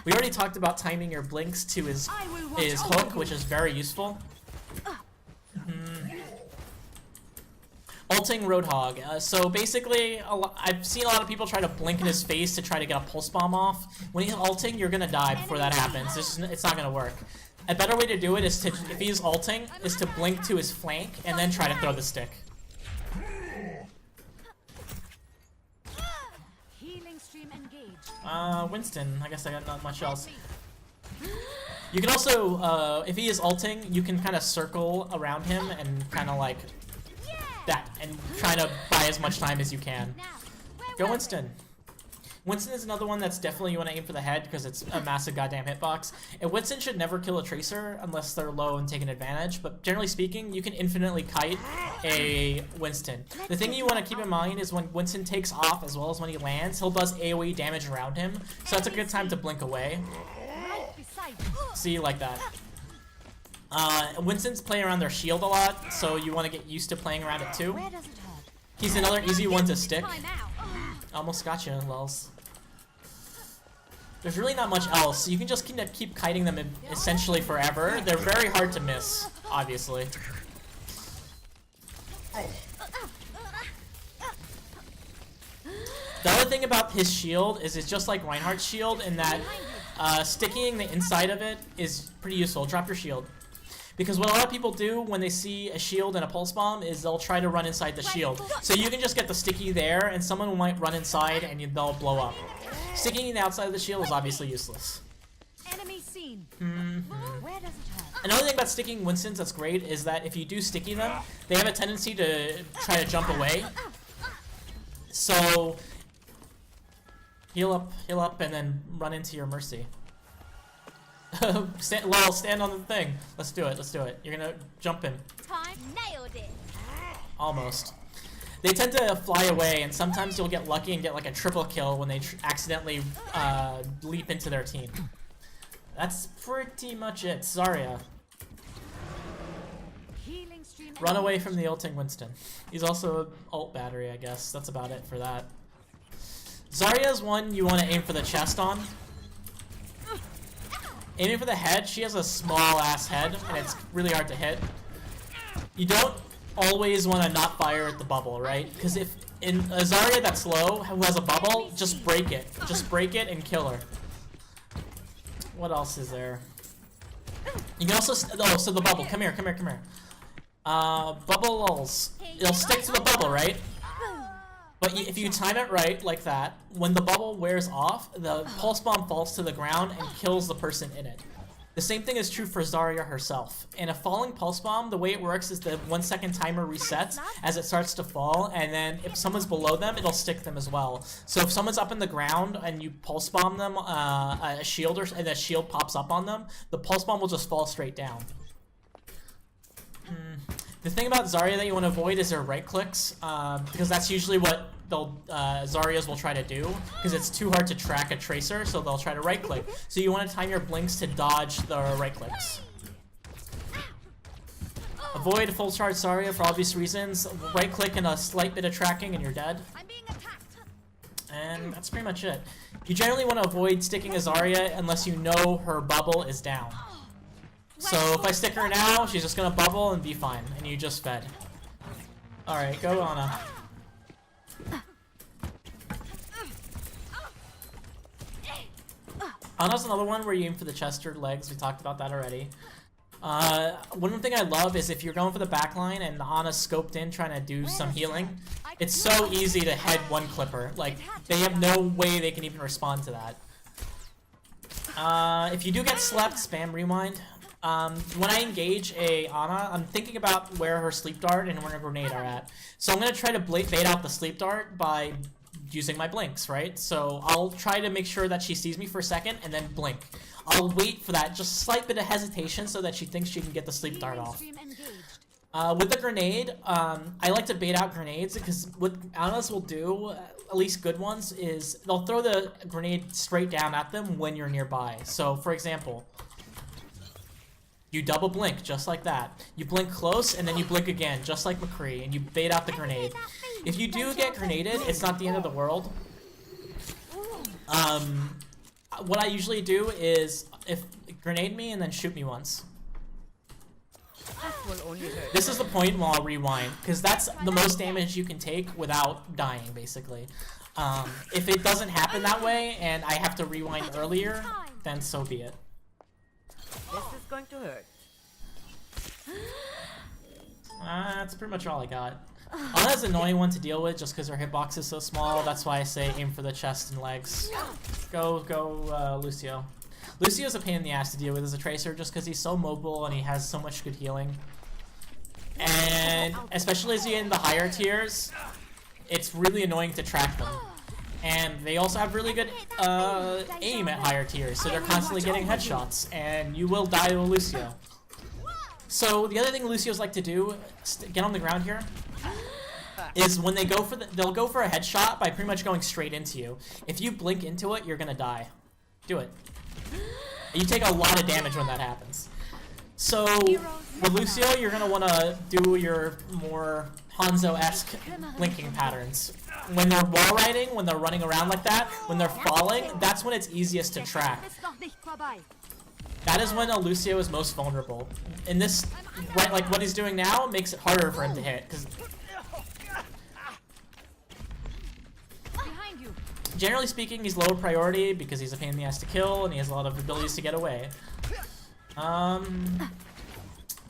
We already talked about timing your blinks to his hook, which is very useful. Ulting Roadhog. So basically, I've seen a lot of people try to blink in his face to try to get a pulse bomb off. When he's ulting, you're going to die before that happens. It's not going to work. A better way to do it is to, if he's ulting, is to blink to his flank and then try to throw the stick. Winston, I guess I got not much else. You can also, if he is ulting, you can kind of circle around him and kind of like that, and try to buy as much time as you can. Go Winston. Winston is another one that's definitely you want to aim for the head because it's a massive goddamn hitbox. And Winston should never kill a Tracer unless they're low and taking advantage, but generally speaking, you can infinitely kite a Winston. The thing you want to keep in mind is when Winston takes off as well as when he lands, he'll does AoE damage around him, so that's a good time to blink away. See, like that. Winston's playing around their shield a lot, so you want to get used to playing around it too. He's another easy one to stick. Almost got you, lulz. There's really not much else. You can just keep kiting them essentially forever. They're very hard to miss, obviously. The other thing about his shield is it's just like Reinhardt's shield in that sticking the inside of it is pretty useful. Drop your shield. Because what a lot of people do when they see a shield and a pulse bomb is they'll try to run inside the shield. So you can just get the sticky there, and someone might run inside and they'll blow up. Sticking in the outside of the shield is obviously useless. Enemy seen. Where does it hurt? Another thing about sticking Winstons that's great is that if you do sticky them, they have a tendency to try to jump away. So heal up, and then run into your mercy. Stand on the thing. Let's do it. You're gonna jump him. Time nailed it. Almost. They tend to fly away, and sometimes you'll get lucky and get like a triple kill when they accidentally leap into their team. That's pretty much it. Zarya. Run away from the ulting Winston. He's also an ult battery, I guess. That's about it for that. Zarya's one you want to aim for the chest on. Aiming for the head, she has a small-ass head, and it's really hard to hit. You don't always want to not fire at the bubble, right? Because if in a Zarya that's low, who has a bubble, just break it. Just break it and kill her. What else is there? You can also... Oh, so the bubble. Come here. Bubble lulls. It'll stick to the bubble, right? But if you time it right, like that, when the bubble wears off, the pulse bomb falls to the ground and kills the person in it. The same thing is true for Zarya herself. In a falling pulse bomb, the way it works is the 1 second timer resets as it starts to fall, and then if someone's below them, it'll stick them as well. So if someone's up in the ground and you pulse bomb them a shield and a shield pops up on them, the pulse bomb will just fall straight down. The thing about Zarya that you want to avoid is their right clicks, because that's usually what Zaryas will try to do, because it's too hard to track a Tracer, so they'll try to right click. So you want to time your blinks to dodge the right clicks. Avoid full charge Zarya for obvious reasons. Right click and a slight bit of tracking and you're dead. And that's pretty much it. You generally want to avoid sticking a Zarya unless you know her bubble is down. So if I stick her now, she's just gonna bubble and be fine, and you just fed. Alright, go Ana. Ana's another one where you aim for the chest or legs. We talked about that already. One thing I love is if you're going for the backline and Ana's scoped in trying to do some healing, it's so easy to head one clipper. Like, they have no way they can even respond to that. If you do get slept, spam rewind. When I engage a Ana, I'm thinking about where her sleep dart and where her grenade are at. So I'm going to try to bait out the sleep dart by using my blinks, right? So I'll try to make sure that she sees me for a second and then blink. I'll wait for that just slight bit of hesitation so that she thinks she can get the sleep dart off. With the grenade, I like to bait out grenades because what Anas will do, at least good ones, is they'll throw the grenade straight down at them when you're nearby. So, for example, you double blink just like that. You blink close and then you blink again just like McCree and you bait out the grenade. If you do get grenaded, it's not the end of the world. What I usually do is if grenade me and then shoot me once. This is the point where I'll rewind, because that's the most damage you can take without dying, basically. If it doesn't happen that way, and I have to rewind earlier, then so be it. This is going to hurt. That's pretty much all I got. Ana's an annoying one to deal with just because her hitbox is so small. That's why I say aim for the chest and legs. Go, Lucio. Lucio's a pain in the ass to deal with as a tracer just because he's so mobile and he has so much good healing. And especially as you get in the higher tiers, it's really annoying to track them. And they also have really good aim at higher tiers, so they're constantly getting headshots, and you will die to a Lucio. So the other thing Lucios like to do, get on the ground here, is when they go for they'll go for a headshot by pretty much going straight into you. If you blink into it, you're gonna die. Do it. You take a lot of damage when that happens. So with Lucio, you're gonna want to do your more Hanzo-esque blinking patterns. When they're wall riding, when they're running around like that, when they're falling, that's when it's easiest to track. That is when a Lucio is most vulnerable. In this, right, like what he's doing now makes it harder for him to hit, because generally speaking, he's lower priority because he's a pain in the ass to kill and he has a lot of abilities to get away.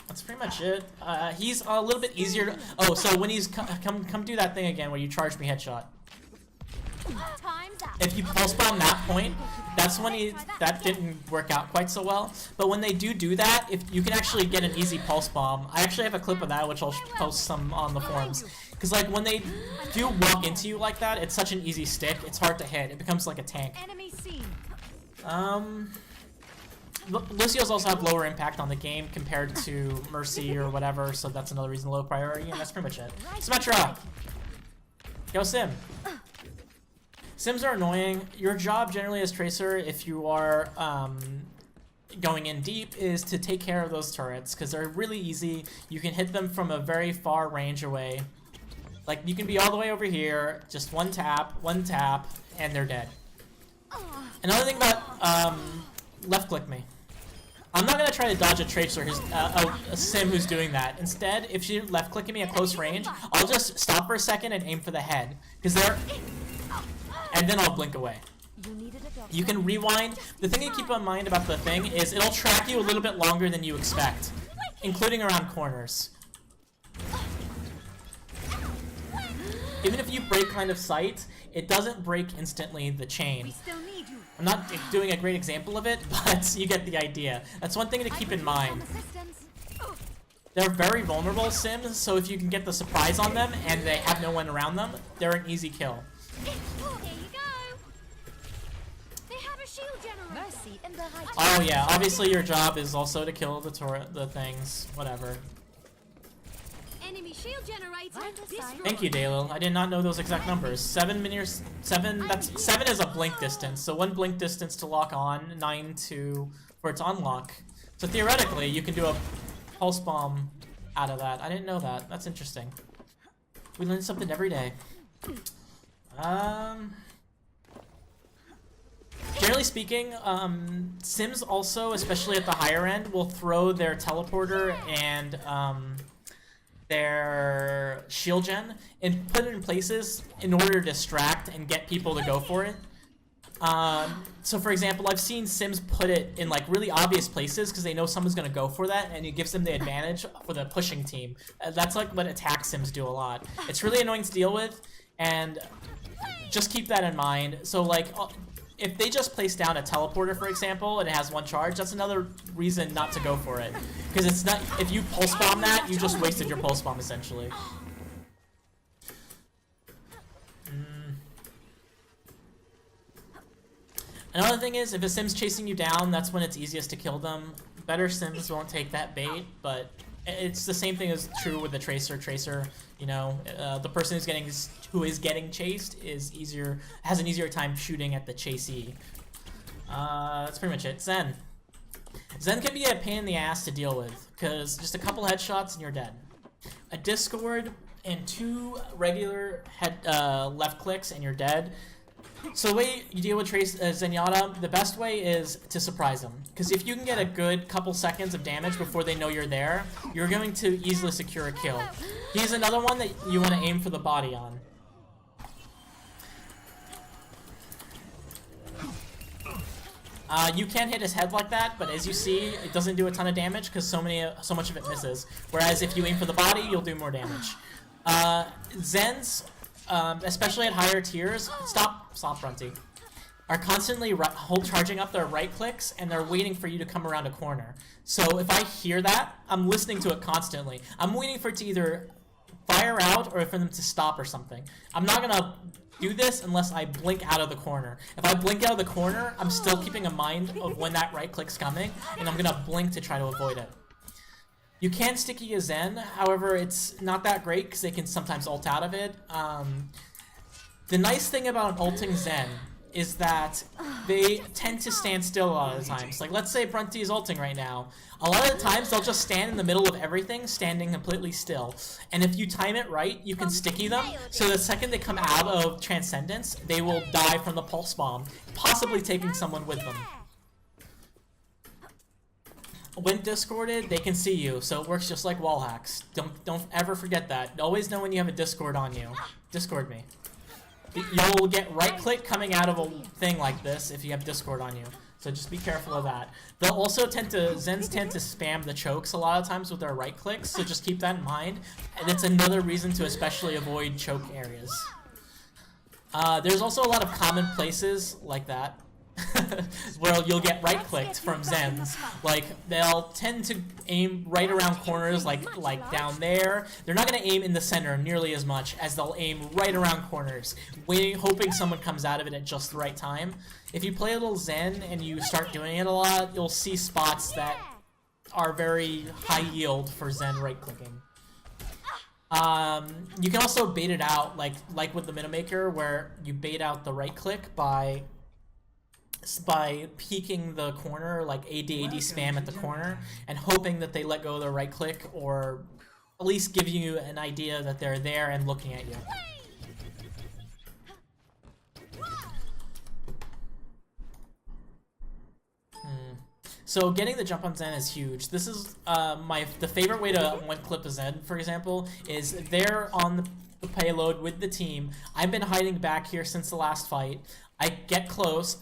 That's pretty much it. He's a little bit easier to, oh, so when he's come do that thing again where you charge me headshot. If you pulse bomb that point, that's when that didn't work out quite so well. But when they do that, if you can actually get an easy pulse bomb. I actually have a clip of that which I'll post some on the forums. Because like when they do walk into you like that, it's such an easy stick. It's hard to hit. It becomes like a tank. Lucios also have lower impact on the game compared to Mercy or whatever, so that's another reason low priority, and that's pretty much it. Symmetra! Go Sim! Sims are annoying. Your job generally as Tracer, if you are going in deep, is to take care of those turrets, because they're really easy. You can hit them from a very far range away. Like, you can be all the way over here, just one tap, and they're dead. Another thing about, left click me. I'm not going to try to dodge a Tracer who's, a Sim who's doing that. Instead, if she's left clicking me at close range, I'll just stop for a second and aim for the head. Because they're... And then I'll blink away. You can rewind. The thing to keep in mind about the thing is it'll track you a little bit longer than you expect, including around corners. Even if you break line of sight, it doesn't break instantly the chain. I'm not doing a great example of it, but you get the idea. That's one thing to keep in mind. They're very vulnerable Sims, so if you can get the surprise on them and they have no one around them, they're an easy kill. Oh yeah, obviously your job is also to kill the things, whatever. Enemy shield generator. Thank you, Dalo. I did not know those exact numbers. 7 that's 7 is a blink distance, so 1 blink distance to lock on, 9 to for its unlock. So theoretically, you can do a pulse bomb out of that. I didn't know that. That's interesting. We learn something every day. Generally speaking, Sims also, especially at the higher end, will throw their teleporter and their shield gen and put it in places in order to distract and get people to go for it. So for example, I've seen Sims put it in like really obvious places because they know someone's gonna go for that, and it gives them the advantage for the pushing team. That's like what attack Sims do a lot. It's really annoying to deal with, and just keep that in mind. So like, if they just place down a teleporter, for example, and it has 1 charge, that's another reason not to go for it. Because it's not, if you pulse bomb that, you just wasted your pulse bomb essentially. Another thing is, if a Sim's chasing you down, that's when it's easiest to kill them. Better Sims won't take that bait, but it's the same thing as true with the Tracer. You know, the person who is getting chased has an easier time shooting at the chasee. That's pretty much it. Zen can be a pain in the ass to deal with, because just a couple headshots and you're dead. A Discord and 2 regular left clicks and you're dead. So the way you deal with Zenyatta, the best way is to surprise them. Because if you can get a good couple seconds of damage before they know you're there, you're going to easily secure a kill. He's another one that you want to aim for the body on. You can hit his head like that, but as you see, it doesn't do a ton of damage because so much of it misses. Whereas if you aim for the body, you'll do more damage. Zens, especially at higher tiers, stop Brunty, are constantly charging up their right clicks, and they're waiting for you to come around a corner. So if I hear that, I'm listening to it constantly. I'm waiting for it to either fire out or for them to stop or something. I'm not gonna do this unless I blink out of the corner. If I blink out of the corner, I'm still keeping in mind of when that right click's coming, and I'm gonna blink to try to avoid it. You can sticky a Zen, however, it's not that great because they can sometimes ult out of it. The nice thing about an ulting Zen is that they tend to stand still a lot of the times. Like, let's say Brunty is ulting right now. A lot of the times, they'll just stand in the middle of everything, standing completely still. And if you time it right, you can sticky them, so the second they come out of Transcendence, they will die from the pulse bomb, possibly taking someone with them. When Discorded, they can see you, so it works just like wall hacks. Don't ever forget that. Always know when you have a Discord on you. Discord me. You'll get right click coming out of a thing like this if you have Discord on you. So just be careful of that. They'll also Zens tend to spam the chokes a lot of times with their right clicks, so just keep that in mind. And it's another reason to especially avoid choke areas. There's also a lot of common places like that. Where you'll get right clicked from Zens. Like, they'll tend to aim right around corners, like down there. They're not going to aim in the center nearly as much as they'll aim right around corners, hoping someone comes out of it at just the right time. If you play a little Zen and you start doing it a lot, you'll see spots that are very high yield for Zen right clicking. You can also bait it out, like with the Minimaker, where you bait out the right click by peeking the corner, like AD spam at the corner, and hoping that they let go of their right click, or at least give you an idea that they're there and looking at you. So getting the jump on Zen is huge. This is the favorite way to one clip a Zen, for example, is they're on the payload with the team. I've been hiding back here since the last fight. I get close.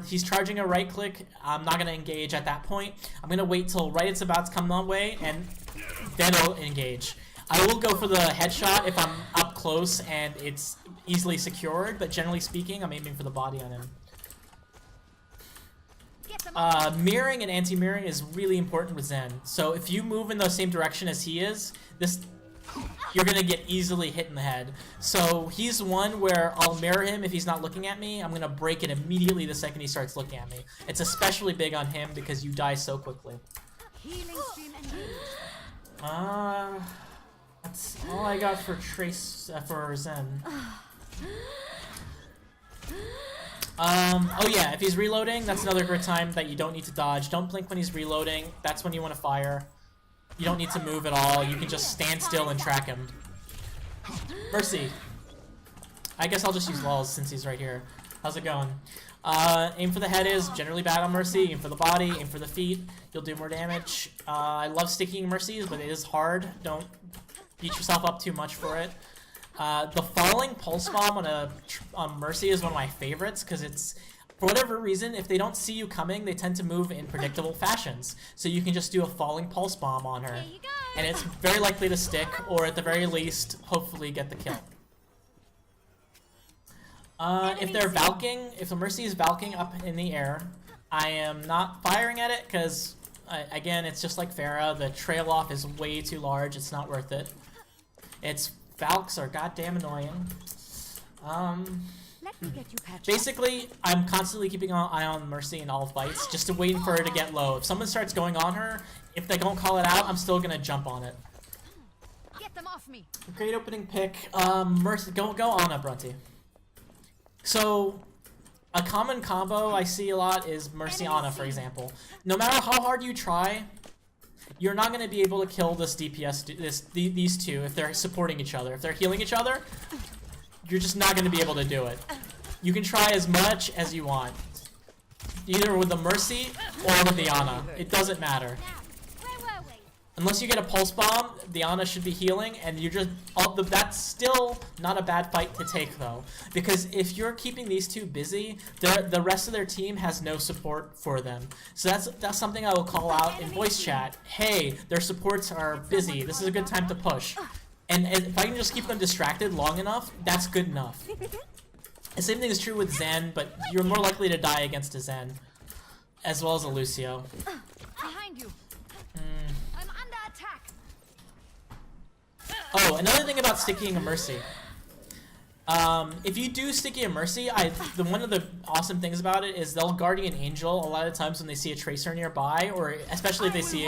He's charging a right click. I'm not gonna engage at that point. I'm gonna wait till right it's about to come that way, and then I'll engage. I will go for the headshot if I'm up close and it's easily secured, but generally speaking, I'm aiming for the body on him. Mirroring and anti-mirroring is really important with Zen. So if you move in the same direction as he is, you're gonna get easily hit in the head. So he's one where I'll mirror him if he's not looking at me. I'm gonna break it immediately the second he starts looking at me. It's especially big on him because you die so quickly. That's all I got for for Zen. Oh yeah, if he's reloading, that's another great time that you don't need to dodge. Don't blink when he's reloading. That's when you want to fire. You don't need to move at all. You can just stand still and track him. Mercy. I guess I'll just use lulls since he's right here. How's it going? Aim for the head is generally bad on Mercy. Aim for the body, aim for the feet. You'll do more damage. I love sticking Mercies, but it is hard. Don't beat yourself up too much for it. The falling pulse bomb on Mercy is one of my favorites because For whatever reason, if they don't see you coming, they tend to move in predictable fashions. So you can just do a falling pulse bomb on her, and it's very likely to stick, or at the very least, hopefully get the kill. If they're valking, if the Mercy is valking up in the air, I am not firing at it because, again, it's just like Pharah. The trail off is way too large. It's not worth it. Its valks are goddamn annoying. Let me get you patched. Basically, I'm constantly keeping an eye on Mercy in all fights, just to waiting for her to get low. If someone starts going on her, if they don't call it out, I'm still gonna jump on it. Get them off me. Great opening pick. Mercy, go Ana, Brunty. So, a common combo I see a lot is Mercy Ana, for example. No matter how hard you try, you're not going to be able to kill this DPS, these two, if they're supporting each other. If they're healing each other, you're just not going to be able to do it. You can try as much as you want. Either with the Mercy or with the Ana. It doesn't matter. Unless you get a pulse bomb, the Ana should be healing, and you just... that's still not a bad fight to take, though. Because if you're keeping these two busy, the rest of their team has no support for them. So that's something I will call out in voice chat. Hey, their supports are busy. This is a good time to push. And if I can just keep them distracted long enough, that's good enough. The same thing is true with Zen, but you're more likely to die against a Zen. As well as a Lucio. Behind you. I'm under attack. Oh, another thing about sticking a Mercy. If you do sticky a Mercy, one of the awesome things about it is they'll Guardian Angel a lot of times when they see a Tracer nearby, or especially if they see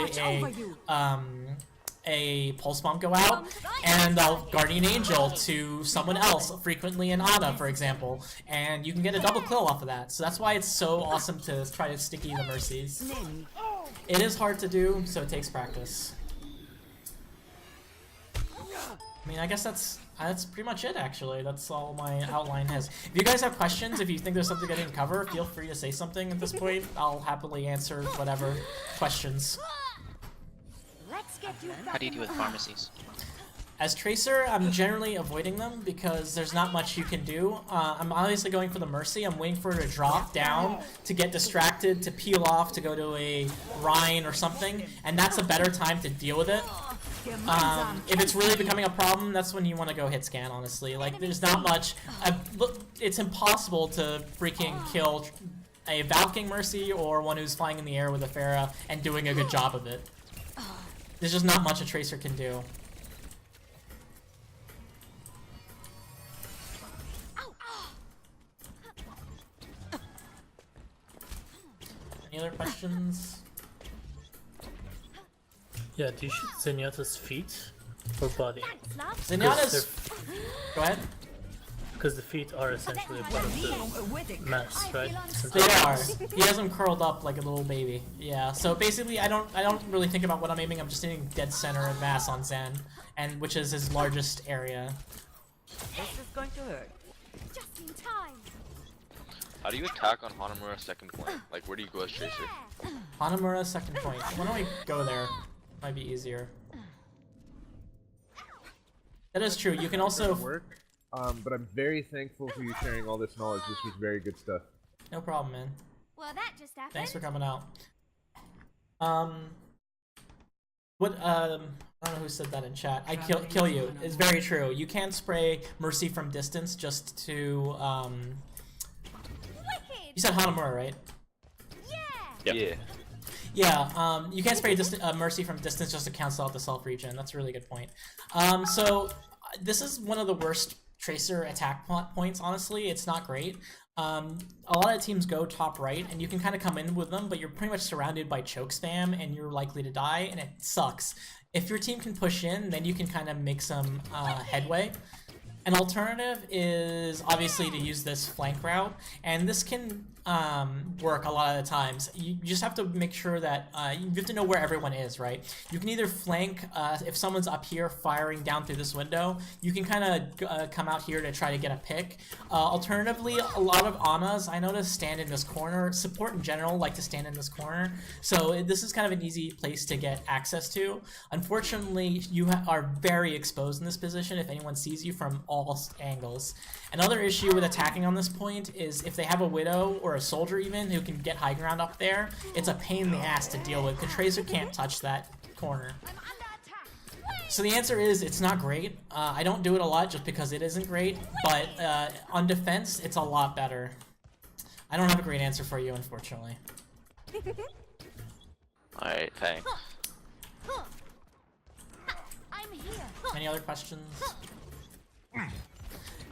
a Pulse Bomb go out, and they'll Guardian Angel to someone else, frequently an Ana, for example, and you can get a double kill off of that. So that's why it's so awesome to try to sticky the Mercies. It is hard to do, so it takes practice. I mean, I guess that's pretty much it, actually. That's all my outline has. If you guys have questions, if you think there's something I didn't cover, feel free to say something at this point. I'll happily answer whatever questions. How do you deal with pharmacies? As Tracer, I'm generally avoiding them because there's not much you can do. I'm obviously going for the Mercy. I'm waiting for her to drop down, to get distracted, to peel off, to go to a Rhine or something, and that's a better time to deal with it. If it's really becoming a problem, that's when you want to go hit scan, honestly. Like, there's not much. It's impossible to freaking kill a Valking Mercy or one who's flying in the air with a Pharah and doing a good job of it. There's just not much a Tracer can do. Any other questions? Yeah, do you shoot Zenyatta's feet or body? Zenyatta's... Go ahead. Because the feet are essentially a part of the mass, right? They are. He has them curled up like a little baby. Yeah. So basically, I don't really think about what I'm aiming. I'm just aiming dead center and mass on Zen, and which is his largest area. This is going to hurt. Just in time. How do you attack on Hanamura's second point? Like, where do you go as Tracer? Hanamura's second point. Why don't we go there? Might be easier. That is true. You can also work. But I'm very thankful for you sharing all this knowledge. This was very good stuff. No problem, man. Well, that just happened. Thanks for coming out. What? I don't know who said that in chat. I kill you. It's very true. You can't spray Mercy from distance just to You said Hanamura, right? Yeah. Yeah. Yeah, you can't spray Mercy from distance just to cancel out the self-regen. That's a really good point. So this is one of the worst Tracer attack points, honestly. It's not great. A lot of teams go top right, and you can kind of come in with them, but you're pretty much surrounded by choke spam, and you're likely to die, and it sucks. If your team can push in, then you can kind of make some headway. An alternative is obviously to use this flank route, and this can work a lot of the times. You just have to make sure that you have to know where everyone is, right? You can either flank, if someone's up here firing down through this window, you can kind of come out here to try to get a pick. Alternatively, a lot of Anas, I noticed, stand in this corner. Support in general like to stand in this corner, so this is kind of an easy place to get access to. Unfortunately, you are very exposed in this position if anyone sees you from all angles. Another issue with attacking on this point is if they have a Widow or a soldier even who can get high ground up there, it's a pain in the ass to deal with. The Tracer can't touch that corner. So the answer is it's not great. I don't do it a lot just because it isn't great, but on defense, it's a lot better. I don't have a great answer for you, unfortunately. Alright, thanks. I'm here. Any other questions?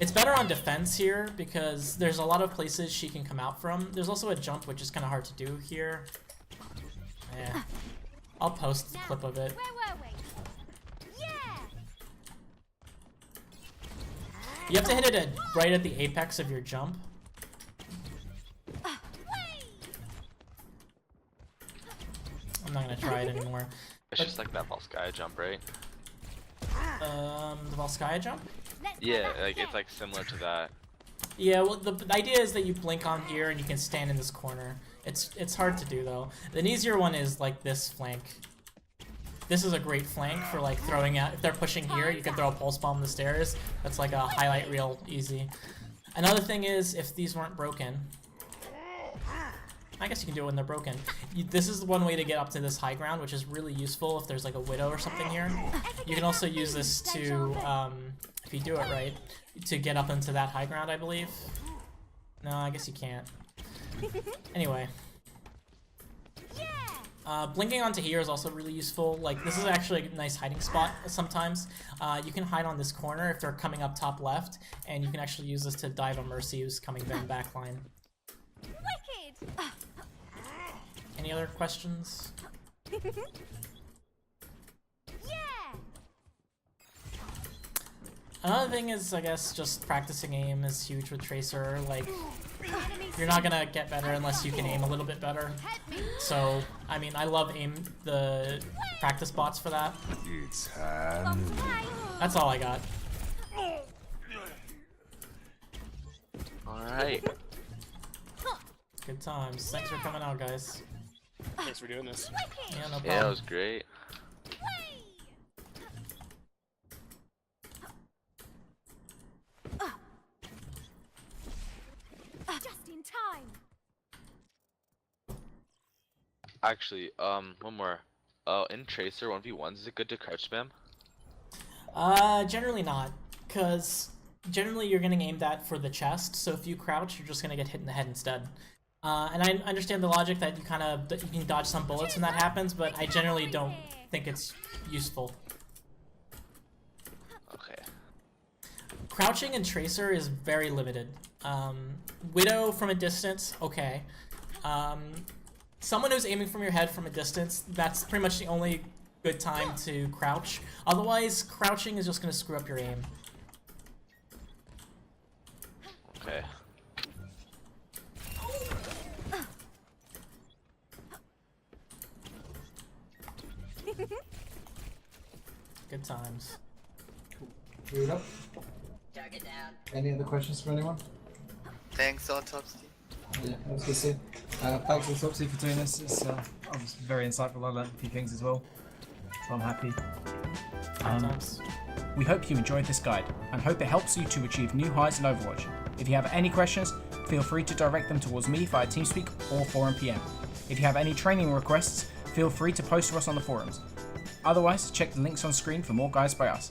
It's better on defense here because there's a lot of places she can come out from. There's also a jump, which is kind of hard to do here. Yeah. I'll post the clip of it. Where were we? Yeah. You have to hit it right at the apex of your jump. I'm not gonna try it anymore. It's just like that Volskaya jump, right? The Volskaya jump? Yeah, like it's like similar to that. Yeah, well, the idea is that you blink on here and you can stand in this corner. It's hard to do though. An easier one is like this flank. This is a great flank for like throwing out. If they're pushing here, you can throw a pulse bomb on the stairs. That's like a highlight reel easy. Another thing is if these weren't broken. I guess you can do it when they're broken. This is one way to get up to this high ground, which is really useful if there's like a widow or something here. You can also use this to, if you do it right, to get up into that high ground, I believe. No, I guess you can't. Anyway. Blinking onto here is also really useful. Like, this is actually a nice hiding spot sometimes. You can hide on this corner if they're coming up top left, and you can actually use this to dive a Mercy who's coming down backline. Wicked. Any other questions? Yeah. Another thing is, I guess, just practicing aim is huge with Tracer. Like, you're not gonna get better unless you can aim a little bit better. So, I mean, I love the practice bots for that. It's That's all I got. Alright. Good times. Thanks for coming out, guys. Thanks for doing this. Yeah, no problem. Yeah, it was great. Just in time. Actually, one more. In Tracer 1v1s, is it good to crouch spam? Generally not, because generally you're getting aimed at for the chest, so if you crouch, you're just gonna get hit in the head instead. And I understand the logic that you can dodge some bullets when that happens, but I generally don't think it's useful. Okay. Crouching in Tracer is very limited. Widow from a distance, okay. Someone who's aiming from your head from a distance, that's pretty much the only good time to crouch. Otherwise, crouching is just gonna screw up your aim. Okay. Good times. Here we go. Any other questions for anyone? Thanks, Autopsy. Yeah, I was gonna say, thanks Autopsy for doing this. It's obviously very insightful. I learned a few things as well, so I'm happy. We hope you enjoyed this guide and hope it helps you to achieve new highs in Overwatch. If you have any questions, feel free to direct them towards me via TeamSpeak or Forum PM. If you have any training requests, feel free to post to us on the forums. Otherwise, check the links on screen for more guides by us.